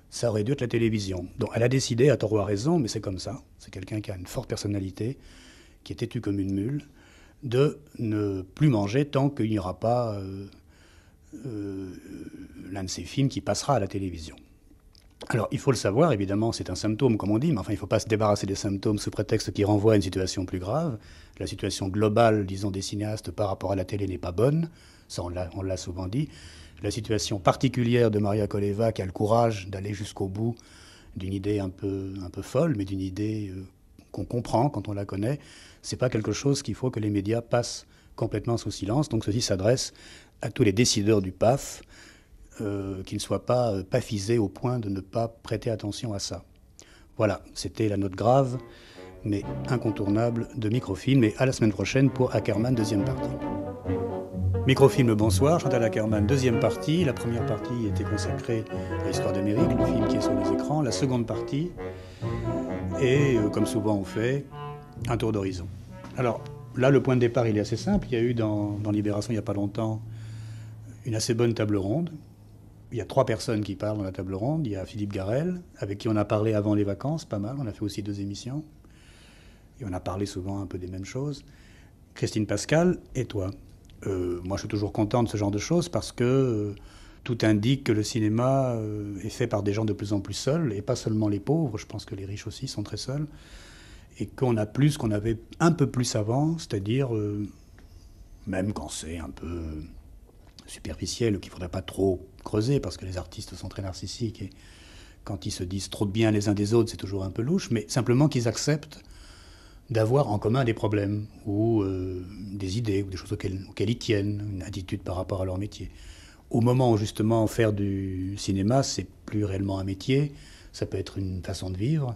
Speaker 1: Ça aurait dû être la télévision. Donc elle a décidé, à tort ou à raison, mais c'est comme ça, c'est quelqu'un qui a une forte personnalité, qui est têtu comme une mule, de ne plus manger tant qu'il n'y aura pas l'un de ces films qui passera à la télévision. Alors, il faut le savoir, évidemment, c'est un symptôme, comme on dit, mais enfin, il ne faut pas se débarrasser des symptômes sous prétexte qui renvoient à une situation plus grave. La situation globale, disons, des cinéastes par rapport à la télé n'est pas bonne, ça on l'a souvent dit. La situation particulière de Maria Koleva, qui a le courage d'aller jusqu'au bout d'une idée un peu folle, mais d'une idée qu'on comprend quand on la connaît, c'est pas quelque chose qu'il faut que les médias passent complètement sous silence. Donc ceci s'adresse à tous les décideurs du PAF, qui ne soient pas pafisés au point de ne pas prêter attention à ça. Voilà, c'était la note grave, mais incontournable de Microfilm. Et à la semaine prochaine pour Akerman, deuxième partie. Microfilm, bonsoir. Chantal Akerman, deuxième partie. La première partie était consacrée à l'histoire d'Amérique, le film qui est sur les écrans. La seconde partie, et comme souvent on fait, un tour d'horizon. Alors là, le point de départ, il est assez simple. Il y a eu dans Libération, il n'y a pas longtemps, une assez bonne table ronde. Il y a 3 personnes qui parlent dans la table ronde. Il y a Philippe Garrel, avec qui on a parlé avant les vacances, pas mal. On a fait aussi 2 émissions. Et on a parlé souvent un peu des mêmes choses. Christine Pascal et toi. Moi, je suis toujours content de ce genre de choses parce que tout indique que le cinéma est fait par des gens de plus en plus seuls, et pas seulement les pauvres. Je pense que les riches aussi sont très seuls. Et qu'on a plus qu'on avait un peu plus avant, c'est-à-dire, même quand c'est un peu superficiel, qu'il ne faudrait pas trop creuser, parce que les artistes sont très narcissiques, et quand ils se disent trop de bien les uns des autres, c'est toujours un peu louche, mais simplement qu'ils acceptent d'avoir en commun des problèmes, ou des idées, ou des choses auxquelles ils tiennent, une attitude par rapport à leur métier. Au moment où justement faire du cinéma, c'est plus réellement un métier, ça peut être une façon de vivre,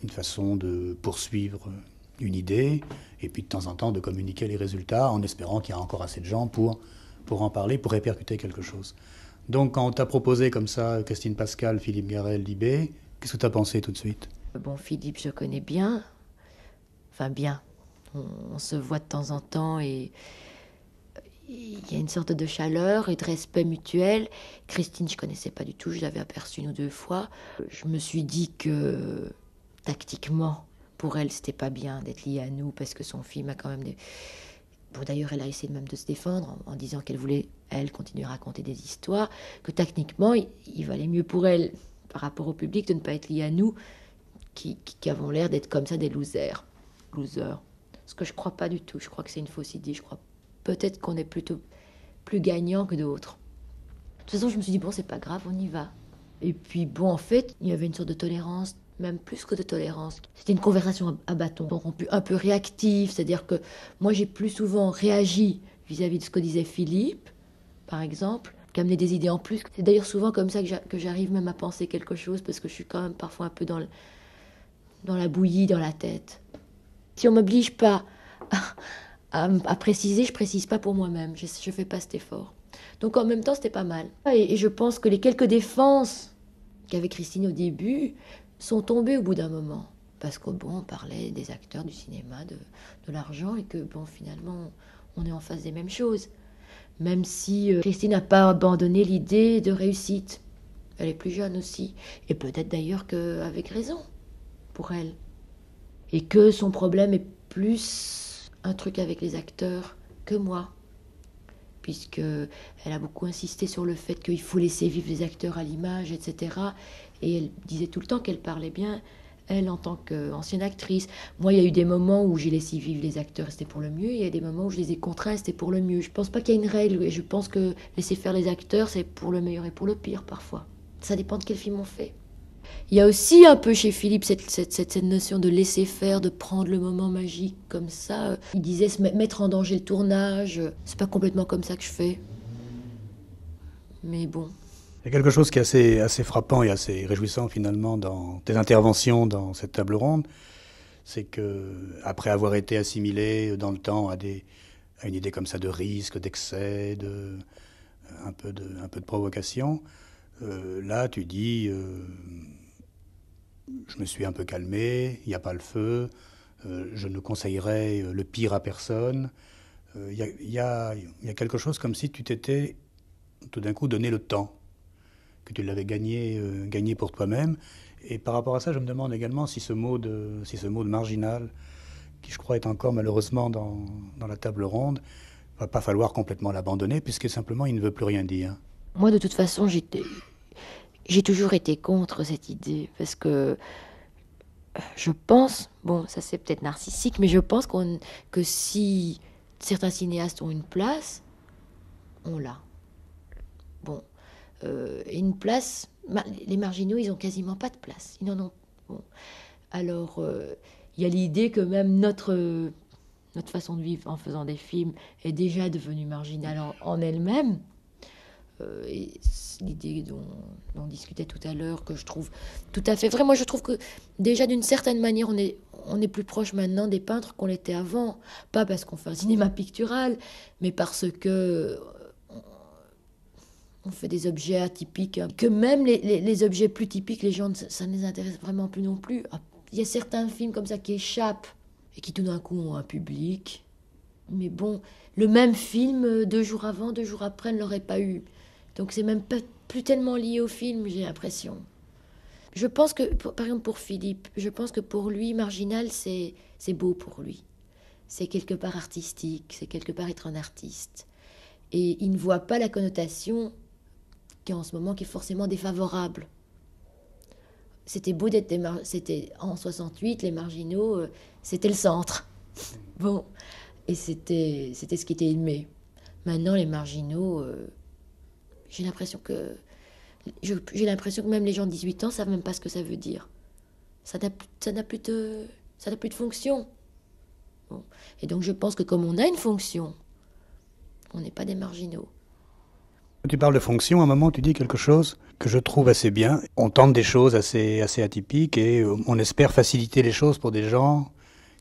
Speaker 1: une façon de poursuivre une idée, et puis de temps en temps de communiquer les résultats en espérant qu'il y a encore assez de gens pour en parler, pour répercuter quelque chose. Donc quand on t'a proposé comme ça, Christine Pascal, Philippe Garrel, Libé, qu'est-ce que tu as pensé tout de suite?
Speaker 2: Bon, Philippe, je connais bien. Enfin, bien. On se voit de temps en temps et il y a une sorte de chaleur et de respect mutuel. Christine, je connaissais pas du tout, je l'avais aperçue 1 ou 2 fois. Je me suis dit que, tactiquement, pour elle, c'était pas bien d'être liée à nous parce que son film a quand même des... Bon, d'ailleurs, elle a essayé même de se défendre en disant qu'elle voulait, elle, continuer à raconter des histoires, que techniquement, il valait mieux pour elle, par rapport au public, de ne pas être liée à nous, qui avons l'air d'être comme ça des losers. Ce que je crois pas du tout. Je crois que c'est une fausse idée. Je crois peut-être qu'on est plutôt plus gagnant que d'autres. De toute façon, je me suis dit, bon, c'est pas grave, on y va. Et puis, bon, en fait, il y avait une sorte de tolérance même plus que de tolérance. C'était une conversation à bâton, un peu réactive, c'est-à-dire que moi j'ai plus souvent réagi vis-à-vis de ce que disait Philippe, par exemple, qu'amener des idées en plus. C'est d'ailleurs souvent comme ça que j'arrive même à penser quelque chose, parce que je suis quand même parfois un peu dans la bouillie, dans la tête. Si on m'oblige pas à préciser, je précise pas pour moi-même, je fais pas cet effort. Donc en même temps, c'était pas mal. Et je pense que les quelques défenses qu'avait Christine au début sont tombées au bout d'un moment. Parce que on parlait des acteurs du cinéma, de l'argent, et que finalement, on est en face des mêmes choses. Même si Christine n'a pas abandonné l'idée de réussite. Elle est plus jeune aussi. Et peut-être d'ailleurs qu'avec raison, pour elle. Et que son problème est plus un truc avec les acteurs que moi. Puisqu'elle a beaucoup insisté sur le fait qu'il faut laisser vivre les acteurs à l'image, etc. Et elle disait tout le temps qu'elle parlait bien, elle, en tant qu'ancienne actrice. Moi, il y a eu des moments où j'ai laissé vivre les acteurs, c'était pour le mieux. Il y a des moments où je les ai contraints, c'était pour le mieux. Je pense pas qu'il y ait une règle, et je pense que laisser faire les acteurs, c'est pour le meilleur et pour le pire, parfois. Ça dépend de quel film on fait. Il y a aussi un peu chez Philippe cette notion de laisser faire, de prendre le moment magique comme ça. Il disait se mettre en danger le tournage. C'est pas complètement comme ça que je fais. Mais bon.
Speaker 1: Il y a quelque chose qui est assez frappant et assez réjouissant finalement dans tes interventions dans cette table ronde. C'est que, après avoir été assimilé dans le temps à une idée comme ça de risque, d'excès, un peu de provocation, là tu dis... je me suis un peu calmé, il n'y a pas le feu, je ne conseillerais le pire à personne. Il y a quelque chose comme si tu t'étais tout d'un coup donné le temps, que tu l'avais gagné pour toi-même. Et par rapport à ça, je me demande également si ce mot de marginal, qui je crois est encore malheureusement dans la table ronde, va pas falloir complètement l'abandonner, puisque simplement il ne veut plus rien dire.
Speaker 2: Moi, de toute façon, j'ai toujours été contre cette idée, parce que je pense, bon, ça c'est peut-être narcissique, mais je pense que si certains cinéastes ont une place, on l'a. Bon, une place, les marginaux, ils ont quasiment pas de place. Ils n'en ont. Bon. Alors, il y a l'idée que même notre façon de vivre en faisant des films est déjà devenue marginale en elle-même. Et l'idée dont on discutait tout à l'heure, que je trouve tout à fait vrai. Moi, je trouve que déjà, d'une certaine manière, on est plus proche maintenant des peintres qu'on l'était avant. Pas parce qu'on fait un cinéma pictural, mais parce que on fait des objets atypiques. Que même les objets plus typiques, les gens, ça ne les intéresse vraiment plus non plus. Il y a certains films comme ça qui échappent et qui tout d'un coup ont un public. Mais bon, le même film, 2 jours avant, 2 jours après, ne l'aurait pas eu. Donc c'est même pas, plus tellement lié au film, j'ai l'impression. Je pense que, par exemple pour Philippe, je pense que pour lui, Marginal, c'est beau pour lui. C'est quelque part artistique, c'est quelque part être un artiste. Et il ne voit pas la connotation qui en ce moment qui est forcément défavorable. C'était beau d'être c'était en 68, les marginaux, c'était le centre. Bon, et c'était ce qui était aimé. Maintenant, les marginaux... J'ai l'impression que même les gens de 18 ans savent même pas ce que ça veut dire. Ça n'a plus de fonction. Bon. Et donc je pense que comme on a une fonction, on n'est pas des marginaux.
Speaker 1: Tu parles de fonction, à un moment tu dis quelque chose que je trouve assez bien. On tente des choses assez atypiques et on espère faciliter les choses pour des gens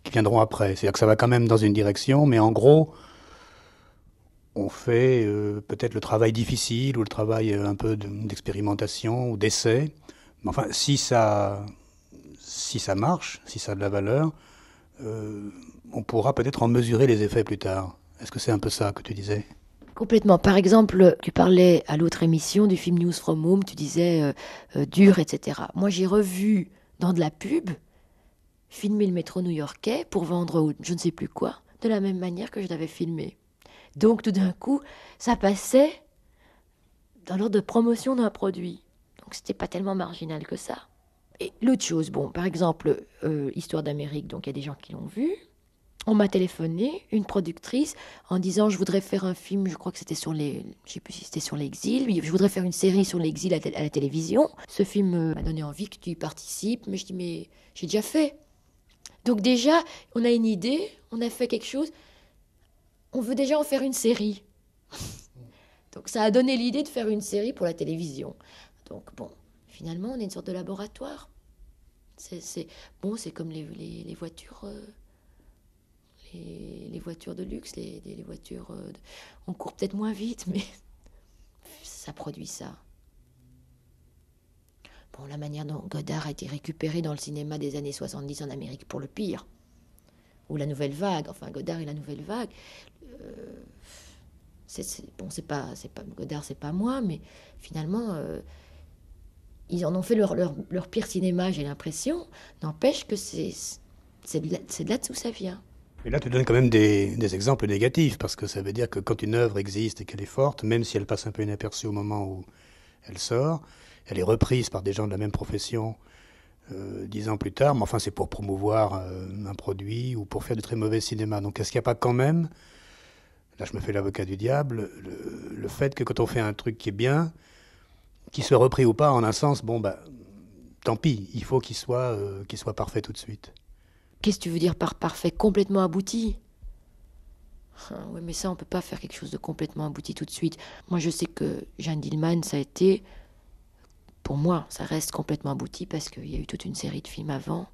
Speaker 1: qui viendront après. C'est-à-dire que ça va quand même dans une direction, mais en gros... on fait peut-être le travail difficile ou le travail un peu d'expérimentation ou d'essai. Mais enfin, si ça marche, si ça a de la valeur, on pourra peut-être en mesurer les effets plus tard. Est-ce que c'est un peu ça que tu disais ?
Speaker 2: Complètement. Par exemple, tu parlais à l'autre émission du film News from Home, tu disais dur, etc. Moi, j'ai revu dans de la pub filmer le métro new-yorkais pour vendre je ne sais plus quoi, de la même manière que je l'avais filmé. Donc, tout d'un coup, ça passait dans l'ordre de promotion d'un produit. Donc, c'était pas tellement marginal que ça. Et l'autre chose, bon, par exemple, Histoire d'Amérique, donc il y a des gens qui l'ont vu. On m'a téléphoné, une productrice, en disant je voudrais faire un film, je crois que c'était sur les, je sais plus si c'était sur l'exil, je voudrais faire une série sur l'exil à la télévision. Ce film m'a donné envie que tu y participes, mais je dis mais j'ai déjà fait. Donc déjà, on a une idée, on a fait quelque chose, on veut déjà en faire une série. Donc ça a donné l'idée de faire une série pour la télévision. Donc bon, finalement, on est une sorte de laboratoire. Bon, c'est comme les voitures. Les voitures de luxe, les voitures... on court peut-être moins vite, mais ça produit ça. Bon, la manière dont Godard a été récupéré dans le cinéma des années 70 en Amérique pour le pire, ou la nouvelle vague, enfin Godard et la nouvelle vague, bon, c'est pas Godard, c'est pas moi, mais finalement, ils en ont fait leur pire cinéma, j'ai l'impression. N'empêche que c'est de là d'où ça vient.
Speaker 1: Et là, tu donnes quand même des exemples négatifs, parce que ça veut dire que quand une œuvre existe et qu'elle est forte, même si elle passe un peu inaperçue au moment où elle sort, elle est reprise par des gens de la même profession 10 ans plus tard, mais enfin c'est pour promouvoir un produit ou pour faire du très mauvais cinéma. Donc est-ce qu'il n'y a pas quand même, là je me fais l'avocat du diable, le fait que quand on fait un truc qui est bien, qu'il soit repris ou pas, en un sens, bon bah tant pis, il faut qu'il soit parfait tout de suite.
Speaker 2: Qu'est-ce que tu veux dire par parfait, complètement abouti? Oui, mais ça, on peut pas faire quelque chose de complètement abouti tout de suite. Moi, je sais que Jeanne Dielman, ça a été, pour moi, ça reste complètement abouti parce qu'il y a eu toute une série de films avant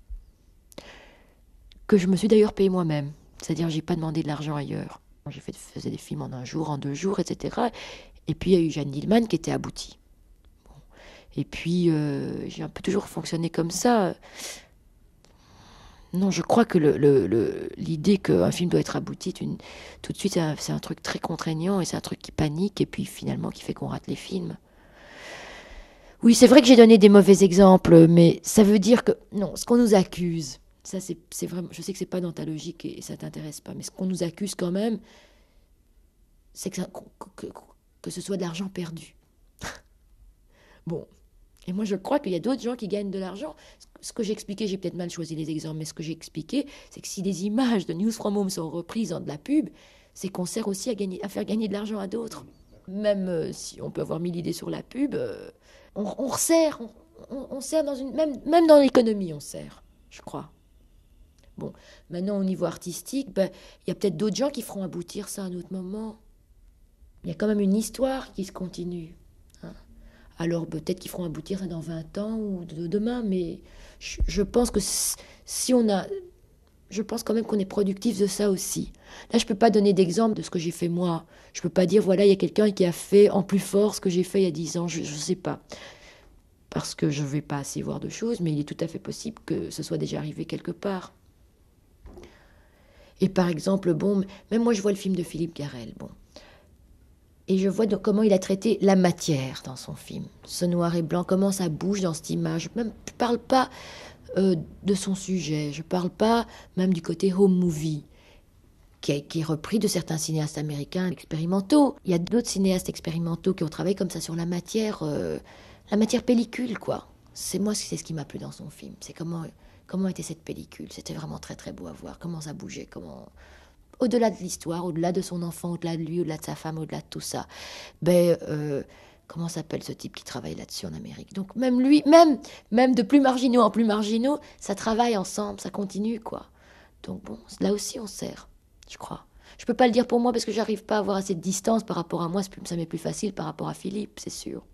Speaker 2: que je me suis d'ailleurs payé moi-même. C'est-à-dire, j'ai pas demandé de l'argent ailleurs. Faisais des films en un jour, en 2 jours, etc. Et puis, il y a eu Jeanne Dielman qui était aboutie. Bon. Et puis, j'ai un peu toujours fonctionné comme ça. Non, je crois que l'idée qu'un film doit être abouti tout de suite, c'est un truc très contraignant et c'est un truc qui panique et puis finalement qui fait qu'on rate les films. Oui, c'est vrai que j'ai donné des mauvais exemples, mais ça veut dire que... Non, ce qu'on nous accuse, ça c'est vraiment... Je sais que c'est pas dans ta logique et ça t'intéresse pas, mais ce qu'on nous accuse quand même, c'est que ce soit de l'argent perdu. Bon, et moi, je crois qu'il y a d'autres gens qui gagnent de l'argent. Ce que j'ai expliqué, j'ai peut-être mal choisi les exemples, mais ce que j'ai expliqué, c'est que si des images de News from Home sont reprises dans de la pub, c'est qu'on sert aussi à faire gagner de l'argent à d'autres. Même si on peut avoir 1000 idées sur la pub, on resserre, on sert dans une... Même dans l'économie, on sert, je crois. Bon, maintenant, au niveau artistique, il y a peut-être d'autres gens qui feront aboutir ça à un autre moment. Il y a quand même une histoire qui se continue. Alors peut-être qu'ils feront aboutir ça dans 20 ans ou demain, mais je pense que si on a... Je pense quand même qu'on est productif de ça aussi. Là, je ne peux pas donner d'exemple de ce que j'ai fait moi. Je ne peux pas dire, voilà, il y a quelqu'un qui a fait en plus fort ce que j'ai fait il y a 10 ans. Je ne sais pas. Parce que je ne vais pas assez voir de choses, mais il est tout à fait possible que ce soit déjà arrivé quelque part. Et par exemple, bon, même moi je vois le film de Philippe Garrel, bon. Et je vois comment il a traité la matière dans son film. Ce noir et blanc, comment ça bouge dans cette image. Je ne parle pas de son sujet, je ne parle pas même du côté home movie, qui est repris de certains cinéastes américains expérimentaux. Il y a d'autres cinéastes expérimentaux qui ont travaillé comme ça sur la matière pellicule, quoi. C'est ce qui m'a plu dans son film. C'est comment était cette pellicule. C'était vraiment très très beau à voir, comment ça bougeait, au-delà de l'histoire, au-delà de son enfant, au-delà de lui, au-delà de sa femme, au-delà de tout ça. Comment s'appelle ce type qui travaille là-dessus en Amérique? Donc même lui, même de plus marginaux en plus marginaux, ça travaille ensemble, ça continue, quoi. Donc bon, là aussi on sert, je crois. Je peux pas le dire pour moi parce que j'arrive pas à avoir assez de distance par rapport à moi, ça m'est plus facile par rapport à Philippe, c'est sûr.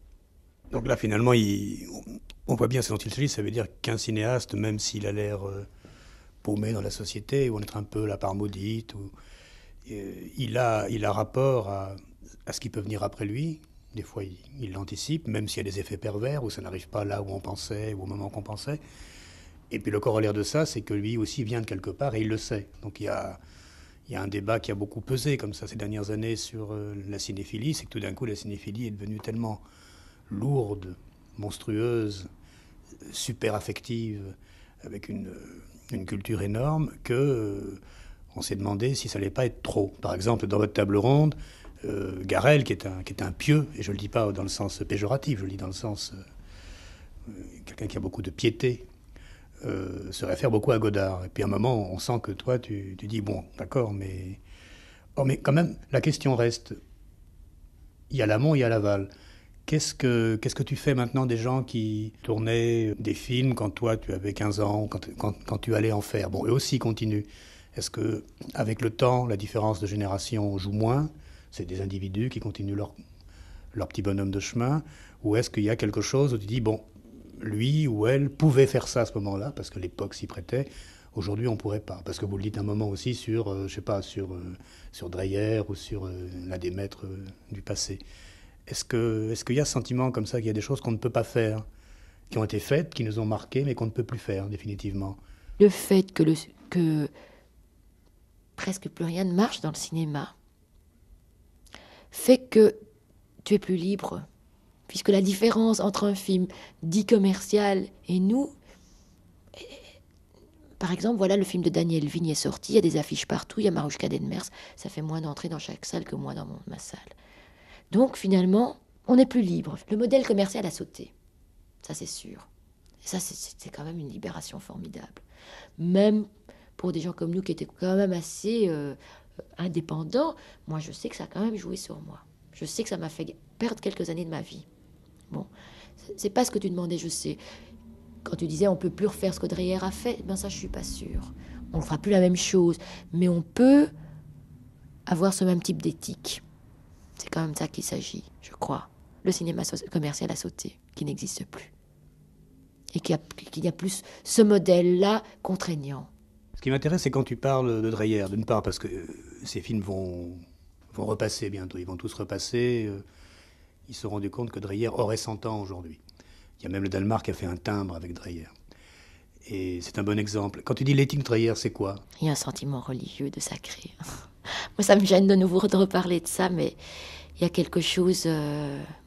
Speaker 1: Donc là, finalement, on voit bien ce dont il s'agit. Ça veut dire qu'un cinéaste, même s'il a l'air paumé dans la société, ou en être un peu la part maudite, il a rapport à ce qui peut venir après lui. Des fois, il l'anticipe, même s'il y a des effets pervers, où ça n'arrive pas là où on pensait, ou au moment qu'on pensait. Et puis le corollaire de ça, c'est que lui aussi vient de quelque part, et il le sait. Donc il y a un débat qui a beaucoup pesé, comme ça, ces dernières années, sur la cinéphilie. C'est que tout d'un coup, la cinéphilie est devenue tellement lourde, monstrueuse, super affective, avec une culture énorme, que on s'est demandé si ça allait pas être trop. Par exemple, dans votre table ronde, Garrel, qui est un pieux, et je le dis pas dans le sens péjoratif, je le dis dans le sens quelqu'un qui a beaucoup de piété, se réfère beaucoup à Godard. Et puis à un moment, on sent que toi, tu dis, bon, d'accord, mais... Oh, mais quand même, la question reste, il y a l'amont, il y a l'aval. Qu'est-ce que tu fais maintenant des gens qui tournaient des films quand toi tu avais 15 ans, quand tu allais en faire? Bon, eux aussi continuent. Est-ce que, avec le temps, la différence de génération joue moins? C'est des individus qui continuent leur petit bonhomme de chemin? Ou est-ce qu'il y a quelque chose où tu dis, bon, lui ou elle pouvait faire ça à ce moment-là, parce que l'époque s'y prêtait. Aujourd'hui, on ne pourrait pas. Parce que vous le dites un moment aussi sur, je sais pas, sur Dreyer ou sur l'un des maîtres du passé. Est-ce qu'il y a ce sentiment comme ça qu'il y a des choses qu'on ne peut pas faire, qui ont été faites, qui nous ont marqués, mais qu'on ne peut plus faire définitivement?
Speaker 2: Le fait que presque plus rien ne marche dans le cinéma fait que tu es plus libre. Puisque la différence entre un film dit commercial et nous, par exemple, voilà, le film de Daniel Vigne est sorti, il y a des affiches partout, il y a Marouchka Denmers, ça fait moins d'entrées dans chaque salle que moi dans ma salle. Donc finalement, on est plus libre. Le modèle commercial a sauté, ça c'est sûr. Et ça, c'est quand même une libération formidable. Même pour des gens comme nous qui étaient quand même assez indépendants, moi je sais que ça a quand même joué sur moi. Je sais que ça m'a fait perdre quelques années de ma vie. Bon, c'est pas ce que tu demandais, je sais. Quand tu disais on peut plus refaire ce que Dreyer a fait, ben ça je suis pas sûre. On ne fera plus la même chose, mais on peut avoir ce même type d'éthique. C'est quand même ça qu'il s'agit, je crois. Le cinéma commercial a sauté, qui n'existe plus. Et qu'il y a plus ce modèle-là contraignant.
Speaker 1: Ce qui m'intéresse, c'est quand tu parles de Dreyer, d'une part parce que ces films vont repasser bientôt, ils vont tous repasser. Ils se sont rendus compte que Dreyer aurait 100 ans aujourd'hui. Il y a même le Danemark qui a fait un timbre avec Dreyer. Et c'est un bon exemple. Quand tu dis l'éthique de Dreyer, c'est quoi?
Speaker 2: Il y a un sentiment religieux de sacré. Moi, ça me gêne de nouveau de reparler de ça, mais il y a quelque chose...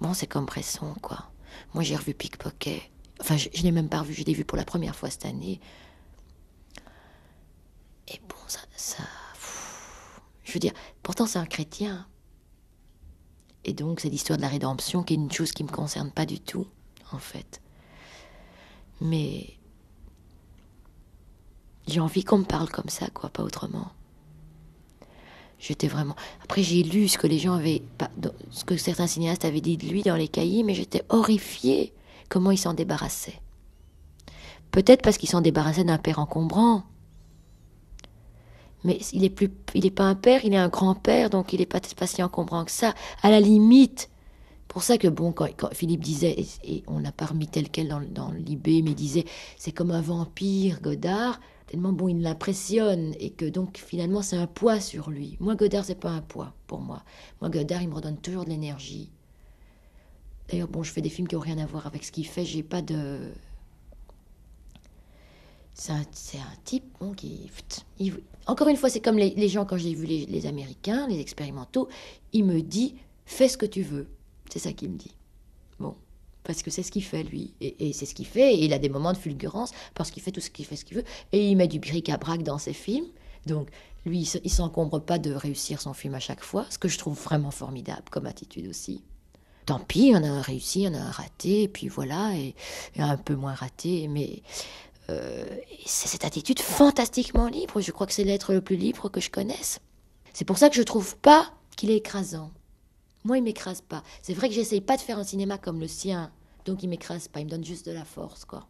Speaker 2: Bon, c'est comme Bresson, quoi. Moi, j'ai revu Pickpocket. Enfin, je ne l'ai même pas revu, je l'ai vu pour la première fois cette année. Et bon, ça... Je veux dire, pourtant, c'est un chrétien. Et donc, c'est l'histoire de la rédemption qui est une chose qui ne me concerne pas du tout, en fait. Mais j'ai envie qu'on me parle comme ça, quoi, pas autrement. J'étais vraiment... Après, j'ai lu ce que les gens avaient... ce que certains cinéastes avaient dit de lui dans les cahiers, mais j'étais horrifiée comment il s'en débarrassait. Peut-être parce qu'il s'en débarrassait d'un père encombrant. Mais il est pas un père, il est un grand-père, donc il n'est pas si encombrant que ça. À la limite, pour ça que, bon, quand Philippe disait, et on l'a pas remis tel quel dans l'IB, mais il disait, c'est comme un vampire, Godard, tellement bon, il l'impressionne, et que donc, finalement, c'est un poids sur lui. Moi, Godard, c'est pas un poids, pour moi. Moi, Godard, il me redonne toujours de l'énergie. D'ailleurs, bon, je fais des films qui n'ont rien à voir avec ce qu'il fait, j'ai pas de... C'est un type bon, encore une fois, c'est comme les gens, quand j'ai vu les Américains, les expérimentaux, il me dit, fais ce que tu veux. C'est ça qu'il me dit. Bon, parce que c'est ce qu'il fait, lui. Et c'est ce qu'il fait, et il a des moments de fulgurance, parce qu'il fait tout ce qu'il fait, ce qu'il veut. Et il met du bric-à-brac dans ses films. Donc, lui, il s'encombre pas de réussir son film à chaque fois, ce que je trouve vraiment formidable comme attitude aussi. Tant pis, on a un réussi, on a un raté, et puis voilà, et un peu moins raté, mais... c'est cette attitude fantastiquement libre. Je crois que c'est l'être le plus libre que je connaisse. C'est pour ça que je trouve pas qu'il est écrasant. Moi, il m'écrase pas. C'est vrai que j'essaye pas de faire un cinéma comme le sien, donc il m'écrase pas. Il me donne juste de la force, quoi.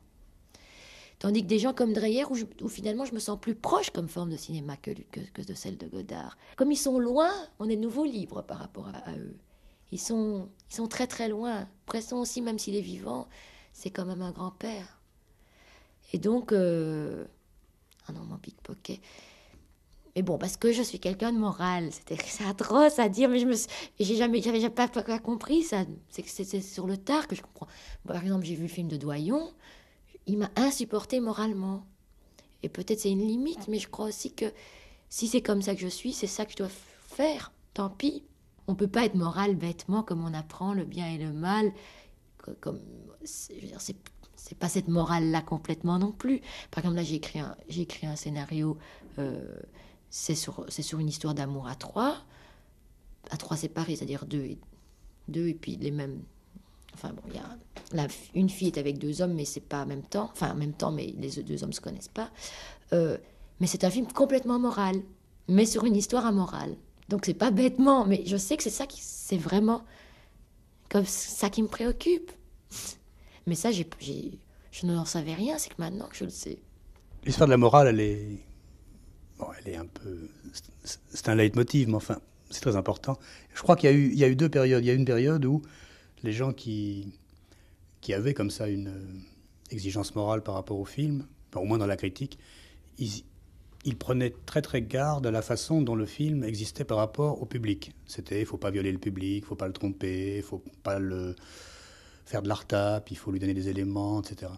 Speaker 2: Tandis que des gens comme Dreyer, où finalement je me sens plus proche comme forme de cinéma que de celle de Godard. Comme ils sont loin, on est de nouveau libre par rapport à eux. Ils sont très très loin. Bresson aussi, même s'il est vivant, c'est quand même un grand-père. Et donc, ah non, mon Pickpocket. Mais bon, parce que je suis quelqu'un de moral, c'est atroce à dire, mais j'avais pas compris ça. C'est sur le tard que je comprends. Par exemple, j'ai vu le film de Doyon, il m'a insupporté moralement. Et peut-être c'est une limite, mais je crois aussi que si c'est comme ça que je suis, c'est ça que je dois faire. Tant pis. On peut pas être moral bêtement comme on apprend le bien et le mal. Je veux dire, c'est pas cette morale-là complètement non plus. Par exemple, là, j'ai écrit un scénario, c'est sur une histoire d'amour à trois séparés, c'est-à-dire deux et puis les mêmes... Enfin bon, il y a une fille est avec deux hommes, mais c'est pas en même temps. Enfin, en même temps, mais les deux hommes se connaissent pas. Mais c'est un film complètement moral, mais sur une histoire amorale. Donc c'est pas bêtement, mais je sais que c'est vraiment comme ça qui me préoccupe. Mais ça, je n'en savais rien, c'est que maintenant que je le sais.
Speaker 1: L'histoire de la morale, elle est un peu... C'est un leitmotiv, mais enfin, c'est très important. Je crois qu'il y a eu deux périodes. Il y a une période où les gens qui avaient comme ça une exigence morale par rapport au film, enfin, au moins dans la critique, ils prenaient très très garde à la façon dont le film existait par rapport au public. C'était, il ne faut pas violer le public, il ne faut pas le tromper, il ne faut pas le faire de l'art-tape, il faut lui donner des éléments, etc.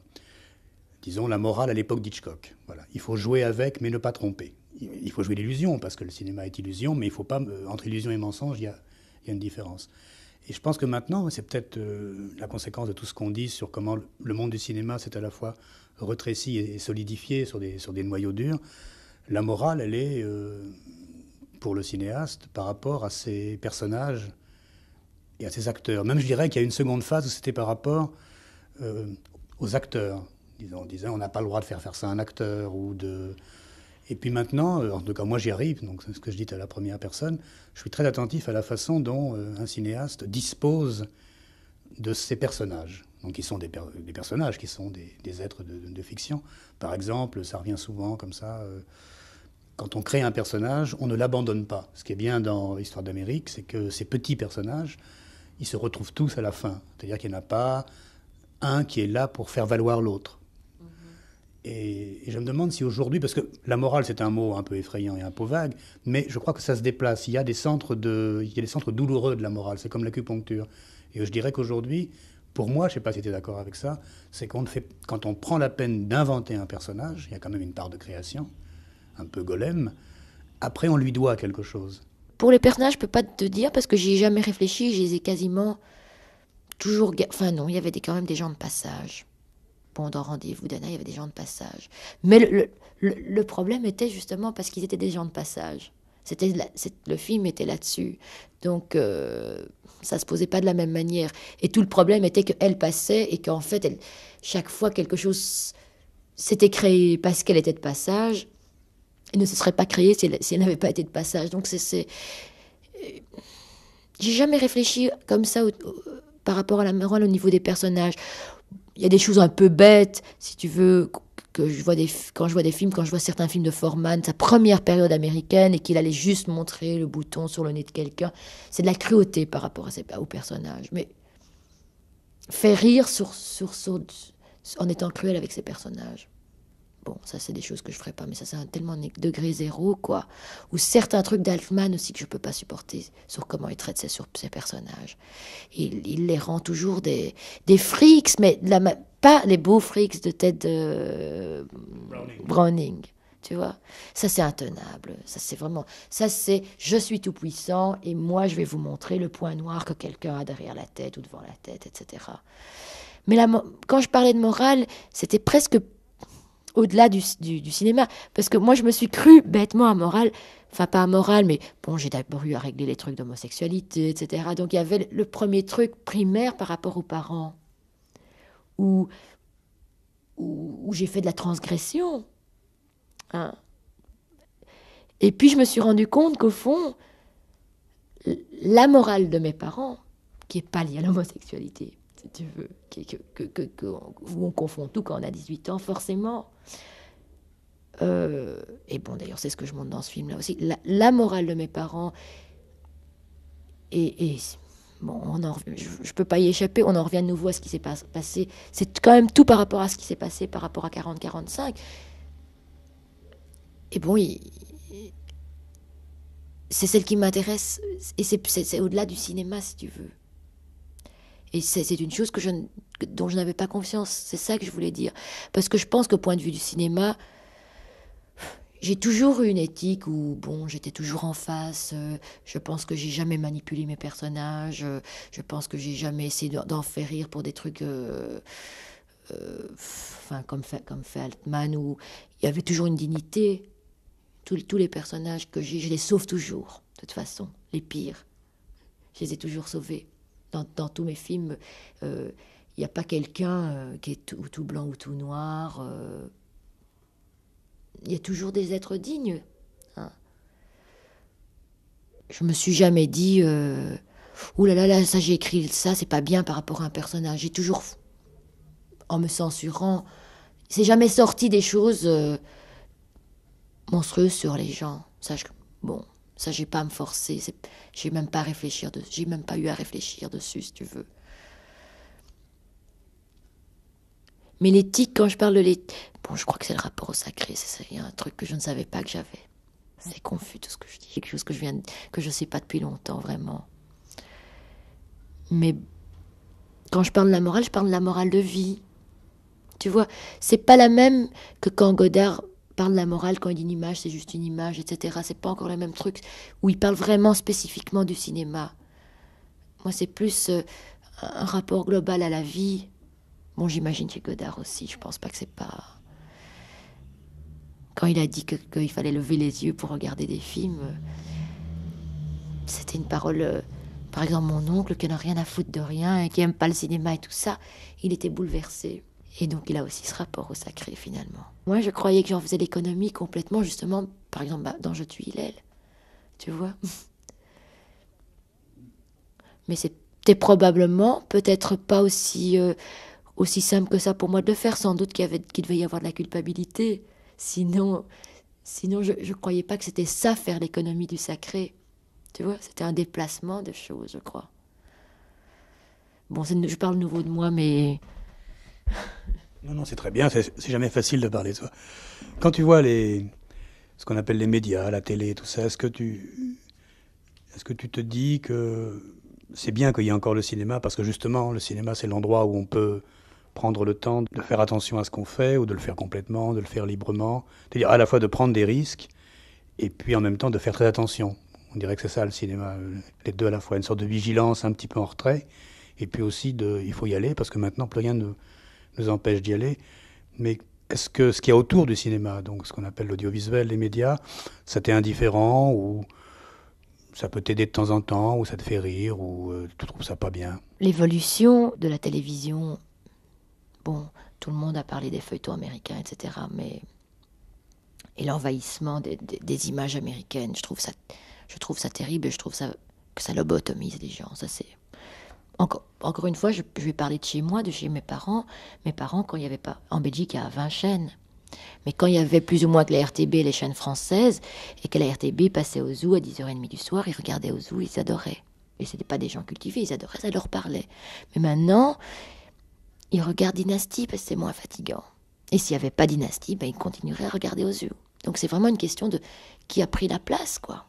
Speaker 1: Disons la morale à l'époque d'Hitchcock. Voilà. Il faut jouer avec, mais ne pas tromper. Il faut jouer l'illusion, parce que le cinéma est illusion, mais il faut pas, entre illusion et mensonge, il y a une différence. Et je pense que maintenant, c'est peut-être la conséquence de tout ce qu'on dit sur comment le monde du cinéma s'est à la fois rétréci et solidifié sur des noyaux durs. La morale, elle est, pour le cinéaste, par rapport à ses personnages et à ses acteurs. Même je dirais qu'il y a une seconde phase où c'était par rapport aux acteurs. On disait on n'a pas le droit de faire ça à un acteur. Et puis maintenant, en tout cas moi j'y arrive, donc c'est ce que je dis à la première personne, je suis très attentif à la façon dont un cinéaste dispose de ses personnages. Donc ils sont des personnages qui sont des êtres de fiction. Par exemple, ça revient souvent comme ça... Quand on crée un personnage, on ne l'abandonne pas. Ce qui est bien dans l'histoire d'Amérique, c'est que ces petits personnages, ils se retrouvent tous à la fin. C'est-à-dire qu'il n'y en a pas un qui est là pour faire valoir l'autre. Et je me demande si aujourd'hui, parce que la morale c'est un mot un peu effrayant et un peu vague, mais je crois que ça se déplace. Il y a des centres douloureux de la morale, c'est comme l'acupuncture. Et je dirais qu'aujourd'hui, pour moi, je ne sais pas si tu es d'accord avec ça, c'est quand on prend la peine d'inventer un personnage, il y a quand même une part de création, un peu golem, après on lui doit quelque chose.
Speaker 2: Pour les personnages, je peux pas te dire parce que j'y ai jamais réfléchi, je les ai quasiment toujours... Enfin non, il y avait quand même des gens de passage. Bon, dans Rendez-vous d'Anna, il y avait des gens de passage. Mais le problème était justement parce qu'ils étaient des gens de passage. Le film était là-dessus. Donc, ça se posait pas de la même manière. Et tout le problème était qu'elle passait et qu'en fait, chaque fois quelque chose s'était créé parce qu'elle était de passage, elle ne se serait pas créée si elle n'avait pas été de passage. Donc, j'ai jamais réfléchi comme ça par rapport à la morale au niveau des personnages. Il y a des choses un peu bêtes, si tu veux, quand je vois certains films de Foreman, sa première période américaine, et qu'il allait juste montrer le bouton sur le nez de quelqu'un. C'est de la cruauté par rapport au personnage. Mais faire rire en étant cruel avec ses personnages. Bon, ça, c'est des choses que je ferais pas, mais ça, c'est tellement degré zéro, quoi. Ou certains trucs d'Alfman aussi que je peux pas supporter sur comment il traite ses personnages. Il les rend toujours des freaks, mais pas les beaux freaks de Ted Browning. Tu vois, ça c'est intenable. Ça c'est je suis tout puissant et moi je vais vous montrer le point noir que quelqu'un a derrière la tête ou devant la tête, etc. Mais quand je parlais de morale, c'était presque au-delà du cinéma. Parce que moi, je me suis crue bêtement amoral. Enfin, pas amoral, mais bon, j'ai d'abord eu à régler les trucs d'homosexualité, etc. Donc, il y avait le premier truc primaire par rapport aux parents, où j'ai fait de la transgression. Hein. Et puis, je me suis rendu compte qu'au fond, la morale de mes parents, qui n'est pas liée à l'homosexualité, si tu veux, où on confond tout quand on a 18 ans, forcément. Et bon, d'ailleurs, c'est ce que je montre dans ce film-là aussi. La morale de mes parents, et bon, je peux pas y échapper, on en revient de nouveau à ce qui s'est passé. C'est quand même tout par rapport à ce qui s'est passé par rapport à 40-45. Et bon, c'est celle qui m'intéresse, et c'est au-delà du cinéma, si tu veux. Et c'est une chose dont je n'avais pas confiance. C'est ça que je voulais dire. Parce que je pense qu'au point de vue du cinéma, j'ai toujours eu une éthique où, bon, j'étais toujours en face. Je pense que j'ai jamais manipulé mes personnages. Je pense que j'ai jamais essayé d'en faire rire pour des trucs... comme fait Altman, où il y avait toujours une dignité. Tous les personnages que je les sauve toujours, de toute façon. Les pires. Je les ai toujours sauvés. Dans tous mes films, il Il n'y a pas quelqu'un qui est tout blanc ou tout noir. Il y a toujours des êtres dignes. Hein. Je me suis jamais dit, ouh là là, ça j'ai écrit ça, c'est pas bien par rapport à un personnage. J'ai toujours, en me censurant, c'est jamais sorti des choses monstrueuses sur les gens. Bon, ça j'ai pas à me forcer. J'ai même pas à réfléchir j'ai même pas eu à réfléchir dessus, si tu veux. Mais l'éthique, quand je parle de l'éthique, bon, je crois que c'est le rapport au sacré. C'est un truc que je ne savais pas que j'avais. C'est confus tout ce que je dis, quelque chose que je sais pas depuis longtemps vraiment. Mais quand je parle de la morale de vie. Tu vois, c'est pas la même que quand Godard parle de la morale, quand il dit une image, c'est juste une image, etc. C'est pas encore le même truc où il parle vraiment spécifiquement du cinéma. Moi, c'est plus un rapport global à la vie. Bon, j'imagine chez Godard aussi, je pense pas que c'est pas... Quand il a dit qu'il fallait lever les yeux pour regarder des films, c'était une parole... par exemple, mon oncle, qui n'a rien à foutre de rien et qui aime pas le cinéma et tout ça, il était bouleversé. Et donc, il a aussi ce rapport au sacré, finalement. Moi, je croyais que j'en faisais l'économie complètement, justement, par exemple, dans Je tue Hillel. Tu vois? Mais c'était probablement, peut-être pas aussi simple que ça pour moi de le faire. Sans doute qu'il devait y avoir de la culpabilité. Sinon je croyais pas que c'était ça, faire l'économie du sacré. Tu vois? C'était un déplacement de choses, je crois. Bon, je parle nouveau de moi, mais...
Speaker 1: Non, c'est très bien, c'est jamais facile de parler de soi. Quand tu vois ce qu'on appelle les médias, la télé, tout ça, est-ce que tu te dis que c'est bien qu'il y ait encore le cinéma, parce que justement, le cinéma, c'est l'endroit où on peut prendre le temps de faire attention à ce qu'on fait, ou de le faire complètement, de le faire librement, c'est-à-dire à la fois de prendre des risques, et puis en même temps de faire très attention. On dirait que c'est ça le cinéma, les deux à la fois, une sorte de vigilance un petit peu en retrait, et puis aussi il faut y aller, parce que maintenant plus rien ne nous empêche d'y aller. Mais est-ce que ce qu'il y a autour du cinéma, donc ce qu'on appelle l'audiovisuel, les médias, ça t'est indifférent, ou ça peut t'aider de temps en temps, ou ça te fait rire, ou tu trouves ça pas bien?
Speaker 2: L'évolution de la télévision, bon, tout le monde a parlé des feuilletons américains, etc., mais... Et l'envahissement des images américaines, je trouve ça terrible, et je trouve que ça lobotomise les gens, ça c'est... Encore une fois, je vais parler de chez moi, de chez mes parents. Mes parents, quand il n'y avait pas... En Belgique, il y a 20 chaînes. Mais quand il y avait plus ou moins que la RTB, les chaînes françaises, et que la RTB passait au zoo à 10h30 du soir, ils regardaient au zoo, ils adoraient. Et ce n'étaient pas des gens cultivés, ils adoraient, ça leur parlait. Mais maintenant, ils regardent Dynasty parce que c'est moins fatigant. Et s'il n'y avait pas Dynasty, ils continueraient à regarder au zoo. Donc c'est vraiment une question de qui a pris la place, quoi.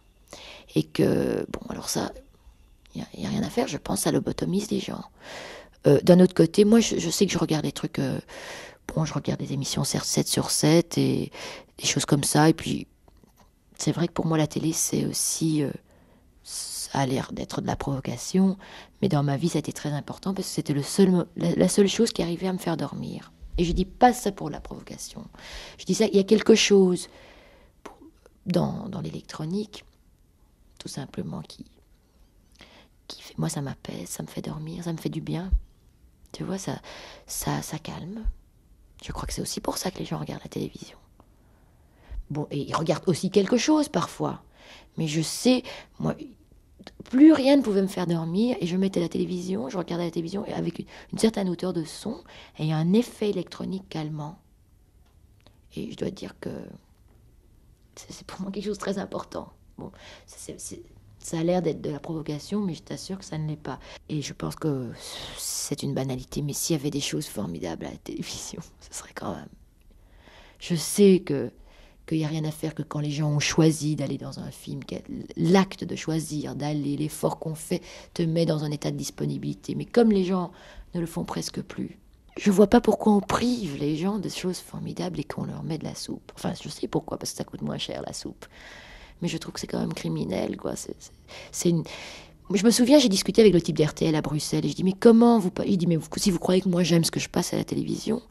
Speaker 2: Et que, bon, alors ça... Il n'y a rien à faire, je pense, ça lobotomise les gens. D'un autre côté, moi, je sais que je regarde des trucs... je regarde des émissions 7 sur 7 et des choses comme ça. Et puis, c'est vrai que pour moi, la télé, c'est aussi... ça a l'air d'être de la provocation. Mais dans ma vie, ça a été très important parce que c'était la seule chose qui arrivait à me faire dormir. Et je dis pas ça pour la provocation. Je dis ça, il y a quelque chose dans l'électronique, tout simplement, qui fait, moi ça m'apaise, ça me fait dormir, ça me fait du bien. Tu vois, ça calme. Je crois que c'est aussi pour ça que les gens regardent la télévision. Bon, et ils regardent aussi quelque chose parfois. Mais je sais, moi, plus rien ne pouvait me faire dormir, et je mettais la télévision, je regardais la télévision avec une certaine hauteur de son, et il y a un effet électronique calmant. Et je dois dire que c'est pour moi quelque chose de très important. Bon, ça a l'air d'être de la provocation, mais je t'assure que ça ne l'est pas. Et je pense que c'est une banalité, mais s'il y avait des choses formidables à la télévision, ce serait quand même... Je sais qu'il n'y a rien à faire que quand les gens ont choisi d'aller dans un film, l'acte de choisir, d'aller, l'effort qu'on fait, te met dans un état de disponibilité. Mais comme les gens ne le font presque plus, je vois pas pourquoi on prive les gens de choses formidables et qu'on leur met de la soupe. Enfin, je sais pourquoi, parce que ça coûte moins cher, la soupe. Mais je trouve que c'est quand même criminel, quoi. Je me souviens, j'ai discuté avec le type d'RTL à Bruxelles, et je dis, mais comment vous... Il dit, mais si vous croyez que moi j'aime ce que je passe à la télévision,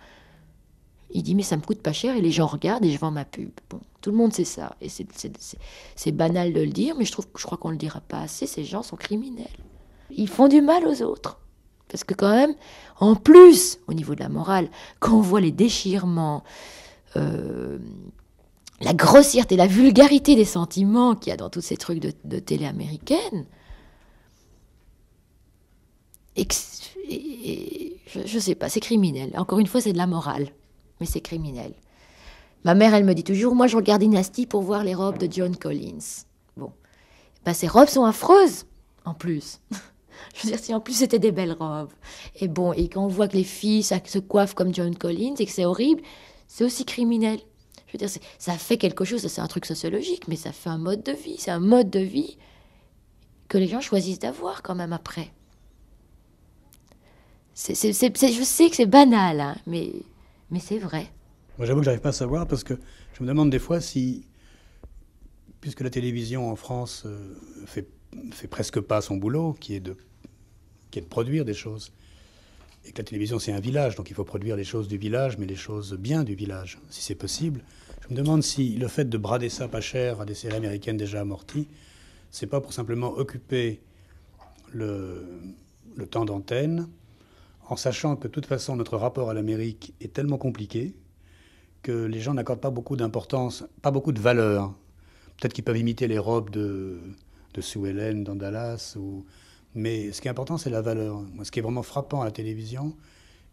Speaker 2: il dit, mais ça me coûte pas cher, et les gens regardent, et je vends ma pub. Bon, tout le monde sait ça, et c'est banal de le dire, mais je crois qu'on le dira pas assez, ces gens sont criminels. Ils font du mal aux autres. Parce que quand même, en plus, au niveau de la morale, quand on voit les déchirements, la grossièreté, la vulgarité des sentiments qu'il y a dans tous ces trucs de télé américaine, je sais pas, c'est criminel. Encore une fois, c'est de la morale, mais c'est criminel. Ma mère, elle me dit toujours, moi je regarde Dynasty pour voir les robes de John Collins. Bon, ces robes sont affreuses, en plus. Je veux dire, si en plus c'était des belles robes. Et bon, et quand on voit que les filles se coiffent comme John Collins et que c'est horrible, c'est aussi criminel. Je veux dire, ça fait quelque chose, c'est un truc sociologique, mais ça fait un mode de vie. C'est un mode de vie que les gens choisissent d'avoir quand même après. Je sais que c'est banal, hein, mais c'est vrai.
Speaker 1: Moi, j'avoue que j'arrive pas à savoir parce que je me demande des fois si, puisque la télévision en France fait presque pas son boulot, qui est de produire des choses, et que la télévision c'est un village, donc il faut produire les choses du village, mais les choses bien du village, si c'est possible. Je me demande si le fait de brader ça pas cher à des séries américaines déjà amorties, c'est pas pour simplement occuper le temps d'antenne, en sachant que de toute façon notre rapport à l'Amérique est tellement compliqué que les gens n'accordent pas beaucoup d'importance, pas beaucoup de valeur. Peut-être qu'ils peuvent imiter les robes de Sue Ellen dans Dallas, mais ce qui est important, c'est la valeur. Moi, ce qui est vraiment frappant à la télévision,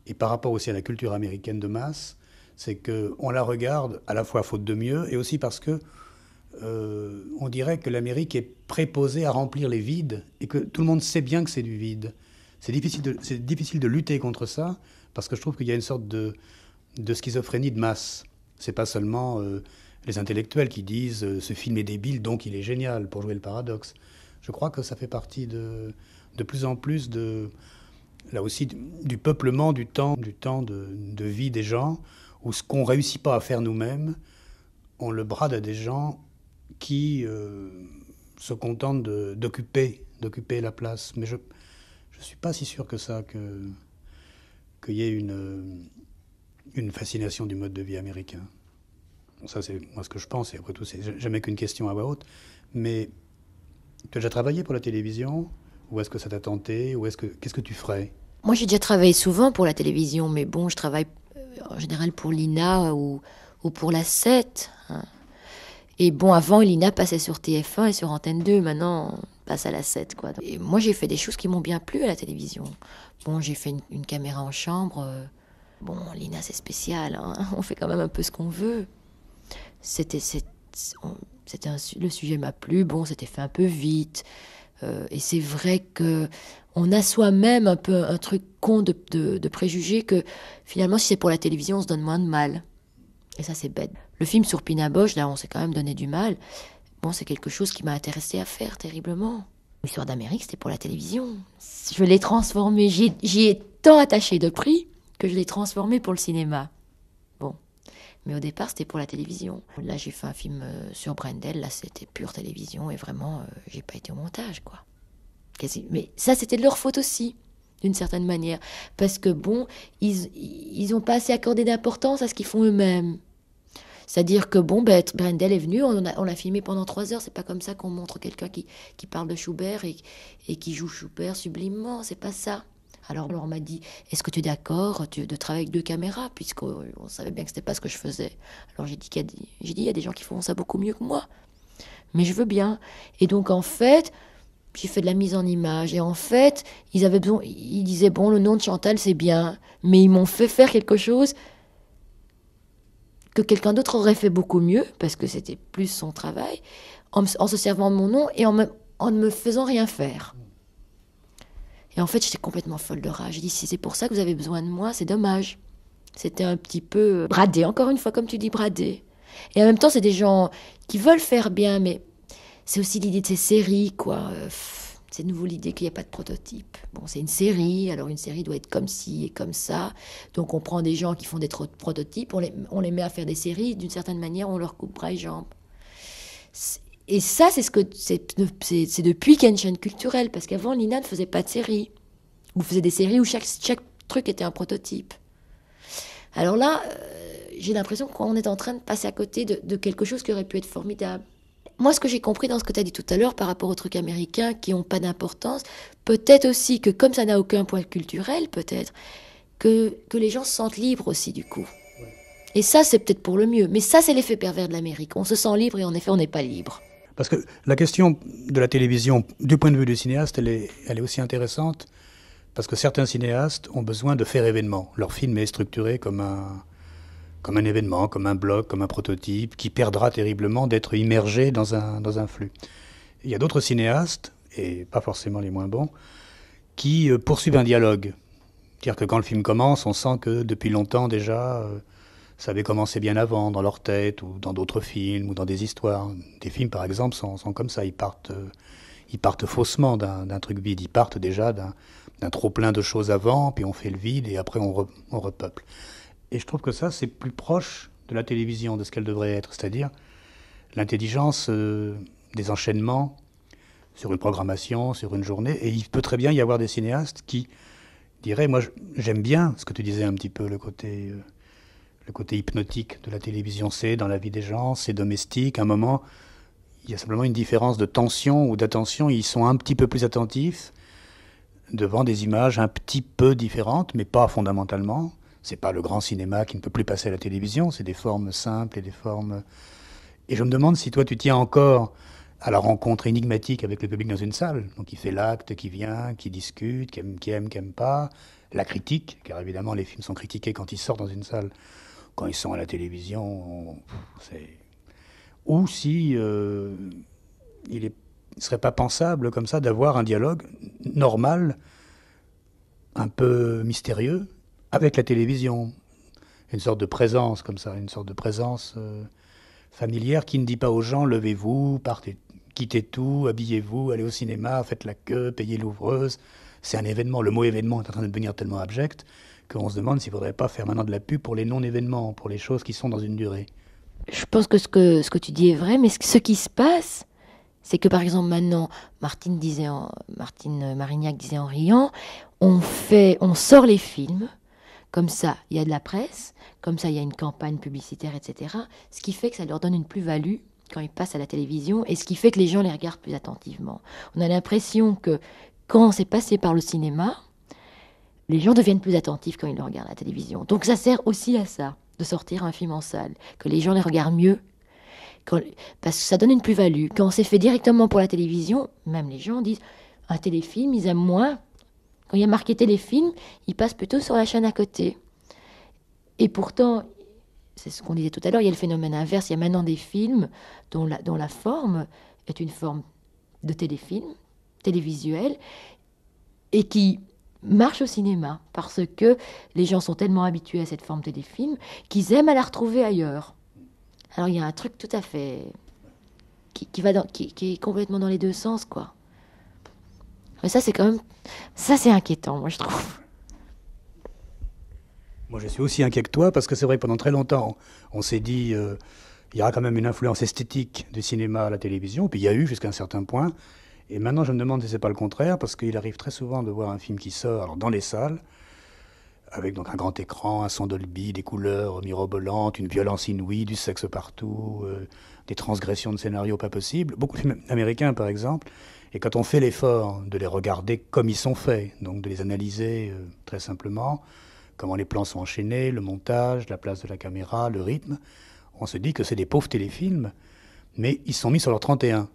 Speaker 1: et par rapport aussi à la culture américaine de masse, c'est qu'on la regarde à la fois faute de mieux, et aussi parce que on dirait que l'Amérique est préposée à remplir les vides, et que tout le monde sait bien que c'est du vide. C'est difficile de lutter contre ça, parce que je trouve qu'il y a une sorte de schizophrénie de masse. C'est pas seulement les intellectuels qui disent ce film est débile, donc il est génial, pour jouer le paradoxe. Je crois que ça fait partie de plus en plus là aussi, du peuplement du temps de vie des gens, où ce qu'on réussit pas à faire nous-mêmes, on le brade à des gens qui se contentent d'occuper la place. Mais je suis pas si sûr que ça, qu'il y ait une fascination du mode de vie américain. Ça, c'est moi ce que je pense, et après tout, c'est jamais qu'une question à voix haute. Mais tu as déjà travaillé pour la télévision? Ou est-ce que ça t'a tenté? Qu'est-ce que tu ferais?
Speaker 2: Moi, j'ai déjà travaillé souvent pour la télévision, mais bon, je travaille en général pour l'INA ou pour la 7. Hein. Et bon, avant, l'INA passait sur TF1 et sur Antenne 2. Maintenant, on passe à la 7, quoi. Et moi, j'ai fait des choses qui m'ont bien plu à la télévision. Bon, j'ai fait une caméra en chambre. Bon, l'INA, c'est spécial. Hein. On fait quand même un peu ce qu'on veut. Le sujet m'a plu. Bon, c'était fait un peu vite. Et c'est vrai que on a soi-même un peu un truc con de préjuger que finalement, si c'est pour la télévision, on se donne moins de mal. Et ça, c'est bête. Le film sur Pina Bausch, là, on s'est quand même donné du mal. Bon, c'est quelque chose qui m'a intéressée à faire terriblement. L'histoire d'Amérique, c'était pour la télévision. Je l'ai transformé. J'y ai tant attaché de prix que je l'ai transformé pour le cinéma. Bon. Mais au départ, c'était pour la télévision. Là, j'ai fait un film sur Brendel. Là, c'était pure télévision. Et vraiment, j'ai pas été au montage, quoi. Mais ça, c'était de leur faute aussi, d'une certaine manière. Parce que, bon, ils ont pas assez accordé d'importance à ce qu'ils font eux-mêmes. C'est-à-dire que, bon, Brendel est venu, on l'a filmé pendant 3 heures. C'est pas comme ça qu'on montre quelqu'un qui parle de Schubert et qui joue Schubert sublimement. C'est pas ça. Alors on m'a dit, est-ce que tu es d'accord de travailler avec 2 caméras, puisqu'on savait bien que c'était pas ce que je faisais. Alors j'ai dit, il y a des gens qui font ça beaucoup mieux que moi. Mais je veux bien. Et donc en fait, j'ai fait de la mise en image. Et en fait, ils disaient, bon, le nom de Chantal, c'est bien. Mais ils m'ont fait faire quelque chose que quelqu'un d'autre aurait fait beaucoup mieux, parce que c'était plus son travail, en se servant de mon nom et en ne me faisant rien faire. Et en fait, j'étais complètement folle de rage. J'ai dit, si c'est pour ça que vous avez besoin de moi, c'est dommage. C'était un petit peu bradé, encore une fois, comme tu dis, bradé. Et en même temps, c'est des gens qui veulent faire bien, mais c'est aussi l'idée de ces séries, quoi. C'est de nouveau l'idée qu'il n'y a pas de prototype. Bon, c'est une série, alors une série doit être comme ci et comme ça. Donc on prend des gens qui font des prototypes, on les met à faire des séries, d'une certaine manière, on leur coupe bras et jambes. Et ça, c'est depuis qu'il y a une chaîne culturelle, parce qu'avant, l'INA ne faisait pas de séries. Ou faisait des séries où chaque truc était un prototype. Alors là, j'ai l'impression qu'on est en train de passer à côté de quelque chose qui aurait pu être formidable. Moi, ce que j'ai compris dans ce que tu as dit tout à l'heure par rapport aux trucs américains qui n'ont pas d'importance, peut-être aussi que comme ça n'a aucun poids culturel, peut-être, que les gens se sentent libres aussi du coup. Et ça, c'est peut-être pour le mieux. Mais ça, c'est l'effet pervers de l'Amérique. On se sent libre et en effet, on n'est pas libre.
Speaker 1: Parce que la question de la télévision, du point de vue du cinéaste, elle est aussi intéressante, parce que certains cinéastes ont besoin de faire événement. Leur film est structuré comme un événement, comme un bloc, comme un prototype, qui perdra terriblement d'être immergé dans un flux. Il y a d'autres cinéastes, et pas forcément les moins bons, qui poursuivent un dialogue. C'est-à-dire que quand le film commence, on sent que depuis longtemps déjà, ça avait commencé bien avant, dans leur tête, ou dans d'autres films, ou dans des histoires. Des films, par exemple, sont comme ça. Ils partent faussement d'un truc vide. Ils partent déjà d'un trop-plein de choses avant, puis on fait le vide, et après on repeuple. Et je trouve que ça, c'est plus proche de la télévision, de ce qu'elle devrait être. C'est-à-dire l'intelligence des enchaînements sur une programmation, sur une journée. Et il peut très bien y avoir des cinéastes qui diraient, moi j'aime bien ce que tu disais un petit peu, le côté hypnotique de la télévision. C'est dans la vie des gens, c'est domestique. À un moment, il y a simplement une différence de tension ou d'attention. Ils sont un petit peu plus attentifs devant des images un petit peu différentes, mais pas fondamentalement. C'est pas le grand cinéma qui ne peut plus passer à la télévision, c'est des formes simples et des formes... Et je me demande si toi tu tiens encore à la rencontre énigmatique avec le public dans une salle. Donc il fait l'acte, qui vient, qui discute, qui aime, qui aime pas. La critique, car évidemment les films sont critiqués quand ils sortent dans une salle. Quand ils sont à la télévision, c'est... Ou si il ne serait pas pensable comme ça d'avoir un dialogue normal, un peu mystérieux, avec la télévision. Une sorte de présence comme ça, une sorte de présence familière qui ne dit pas aux gens « levez-vous, partez, quittez tout, habillez-vous, allez au cinéma, faites la queue, payez l'ouvreuse ». C'est un événement. Le mot événement est en train de devenir tellement abject qu'on se demande s'il ne faudrait pas faire maintenant de la pub pour les non-événements, pour les choses qui sont dans une durée.
Speaker 2: Je pense que ce que tu dis est vrai, mais ce qui se passe, c'est que par exemple maintenant, Martine Marignac disait en riant, on sort les films, comme ça il y a de la presse, comme ça il y a une campagne publicitaire, etc. Ce qui fait que ça leur donne une plus-value quand ils passent à la télévision, et ce qui fait que les gens les regardent plus attentivement. On a l'impression que quand c'est passé par le cinéma, les gens deviennent plus attentifs quand ils le regardent à la télévision. Donc ça sert aussi à ça, de sortir un film en salle, que les gens les regardent mieux, parce que ça donne une plus-value. Quand c'est fait directement pour la télévision, même les gens disent, un téléfilm, ils aiment moins. Quand il y a marqué téléfilm, ils passent plutôt sur la chaîne à côté. Et pourtant, c'est ce qu'on disait tout à l'heure, il y a le phénomène inverse, il y a maintenant des films dont la forme est une forme de téléfilm, télévisuel, et qui marche au cinéma, parce que les gens sont tellement habitués à cette forme téléfilm qu'ils aiment à la retrouver ailleurs. Alors il y a un truc tout à fait qui est complètement dans les deux sens, quoi. Mais ça c'est quand même, ça c'est inquiétant, moi je trouve.
Speaker 1: Moi je suis aussi inquiet que toi, parce que c'est vrai que pendant très longtemps on s'est dit il y aura quand même une influence esthétique du cinéma à la télévision, puis il y a eu jusqu'à un certain point. Et maintenant, je me demande si c'est pas le contraire, parce qu'il arrive très souvent de voir un film qui sort alors dans les salles, avec donc un grand écran, un son Dolby, des couleurs mirobolantes, une violence inouïe, du sexe partout, des transgressions de scénarios pas possibles. Beaucoup de films américains, par exemple. Et quand on fait l'effort de les regarder comme ils sont faits, donc de les analyser très simplement, comment les plans sont enchaînés, le montage, la place de la caméra, le rythme, on se dit que c'est des pauvres téléfilms, mais ils sont mis sur leur 31.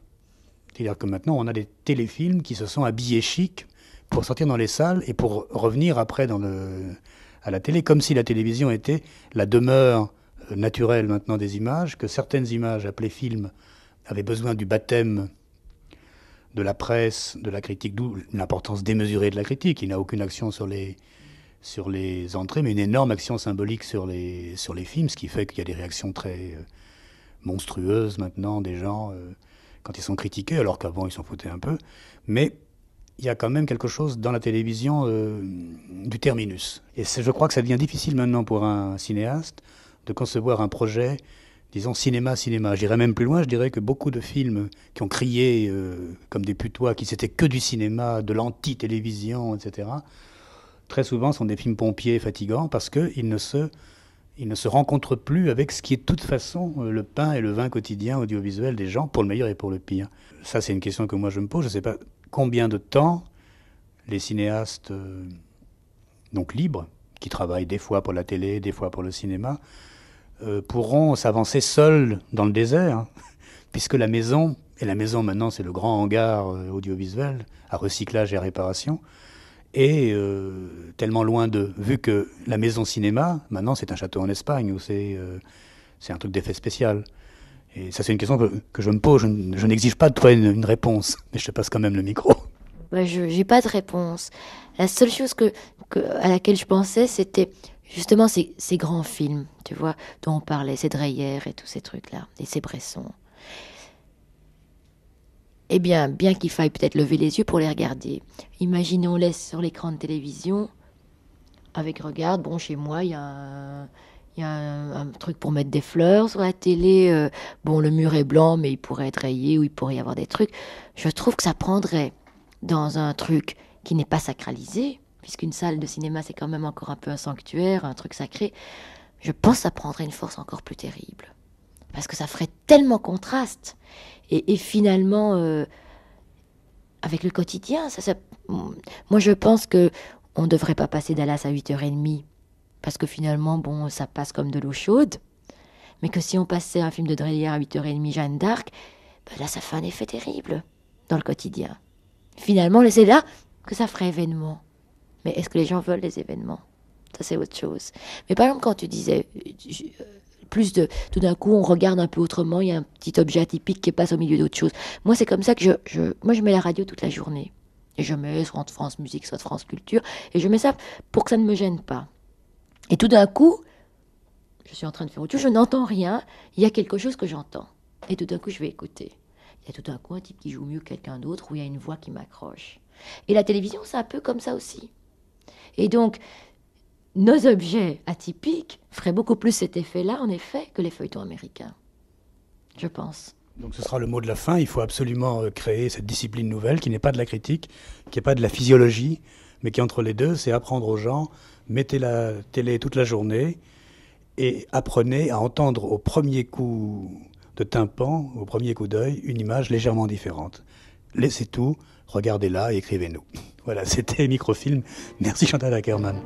Speaker 1: C'est-à-dire que maintenant, on a des téléfilms qui se sont habillés chic pour sortir dans les salles et pour revenir après à la télé, comme si la télévision était la demeure naturelle maintenant des images, que certaines images appelées films avaient besoin du baptême de la presse, de la critique, d'où l'importance démesurée de la critique. Il n'a aucune action sur les entrées, mais une énorme action symbolique sur les films, ce qui fait qu'il y a des réactions très monstrueuses maintenant des gens... quand ils sont critiqués, alors qu'avant ils s'en foutaient un peu. Mais il y a quand même quelque chose dans la télévision du terminus. Et je crois que ça devient difficile maintenant pour un cinéaste de concevoir un projet, disons, cinéma. J'irais même plus loin, je dirais que beaucoup de films qui ont crié comme des putois, qui c'était que du cinéma, de l'anti-télévision, etc., très souvent sont des films pompiers fatigants parce qu'ils ils ne se rencontrent plus avec ce qui est de toute façon le pain et le vin quotidien audiovisuel des gens, pour le meilleur et pour le pire. Ça, c'est une question que moi je me pose. Je ne sais pas combien de temps les cinéastes donc libres, qui travaillent des fois pour la télé, des fois pour le cinéma, pourront s'avancer seuls dans le désert, puisque la maison, et la maison maintenant c'est le grand hangar audiovisuel à recyclage et à réparation, est tellement loin d'eux. Vu que la maison cinéma, maintenant c'est un château en Espagne, où c'est un truc d'effet spécial. Et ça c'est une question que je me pose, je n'exige pas de toi une réponse, mais je te passe quand même le micro.
Speaker 2: Je n'ai pas de réponse. La seule chose à laquelle je pensais, c'était justement ces grands films, tu vois, dont on parlait, ces Dreyer et tous ces trucs-là, et ces Bresson. Eh bien qu'il faille peut-être lever les yeux pour les regarder, imaginons-les sur l'écran de télévision, avec, regarde, bon, chez moi, il y a un truc pour mettre des fleurs sur la télé, bon, le mur est blanc, mais il pourrait être rayé, ou il pourrait y avoir des trucs. Je trouve que ça prendrait dans un truc qui n'est pas sacralisé, puisqu'une salle de cinéma, c'est quand même encore un peu un sanctuaire, un truc sacré, je pense que ça prendrait une force encore plus terrible. Parce que ça ferait tellement contraste. Et finalement, avec le quotidien, moi je pense que on ne devrait pas passer Dallas à 8h30, parce que finalement, bon, ça passe comme de l'eau chaude, mais que si on passait un film de Dreyer à 8h30, Jeanne d'Arc, ben là ça fait un effet terrible dans le quotidien. Finalement, c'est là que ça ferait événement. Mais est-ce que les gens veulent les événements? Ça, c'est autre chose. Mais par exemple, quand tu disais, tout d'un coup, on regarde un peu autrement, il y a un petit objet atypique qui passe au milieu d'autre chose. Moi, c'est comme ça que je mets la radio toute la journée. Et je mets soit France Musique, soit France Culture. Et je mets ça pour que ça ne me gêne pas. Et tout d'un coup, je suis en train de faire autre chose, je n'entends rien, il y a quelque chose que j'entends. Et tout d'un coup, je vais écouter. Il y a tout d'un coup un type qui joue mieux que quelqu'un d'autre, où il y a une voix qui m'accroche. Et la télévision, c'est un peu comme ça aussi. Et donc, nos objets atypiques feraient beaucoup plus cet effet-là, en effet, que les feuilletons américains. Je pense.
Speaker 1: Donc ce sera le mot de la fin. Il faut absolument créer cette discipline nouvelle qui n'est pas de la critique, qui n'est pas de la physiologie, mais qui est entre les deux. C'est apprendre aux gens, mettez la télé toute la journée et apprenez à entendre au premier coup de tympan, au premier coup d'œil, une image légèrement différente. Laissez tout, regardez-la et écrivez-nous. Voilà, c'était Microfilm. Merci Chantal Akerman.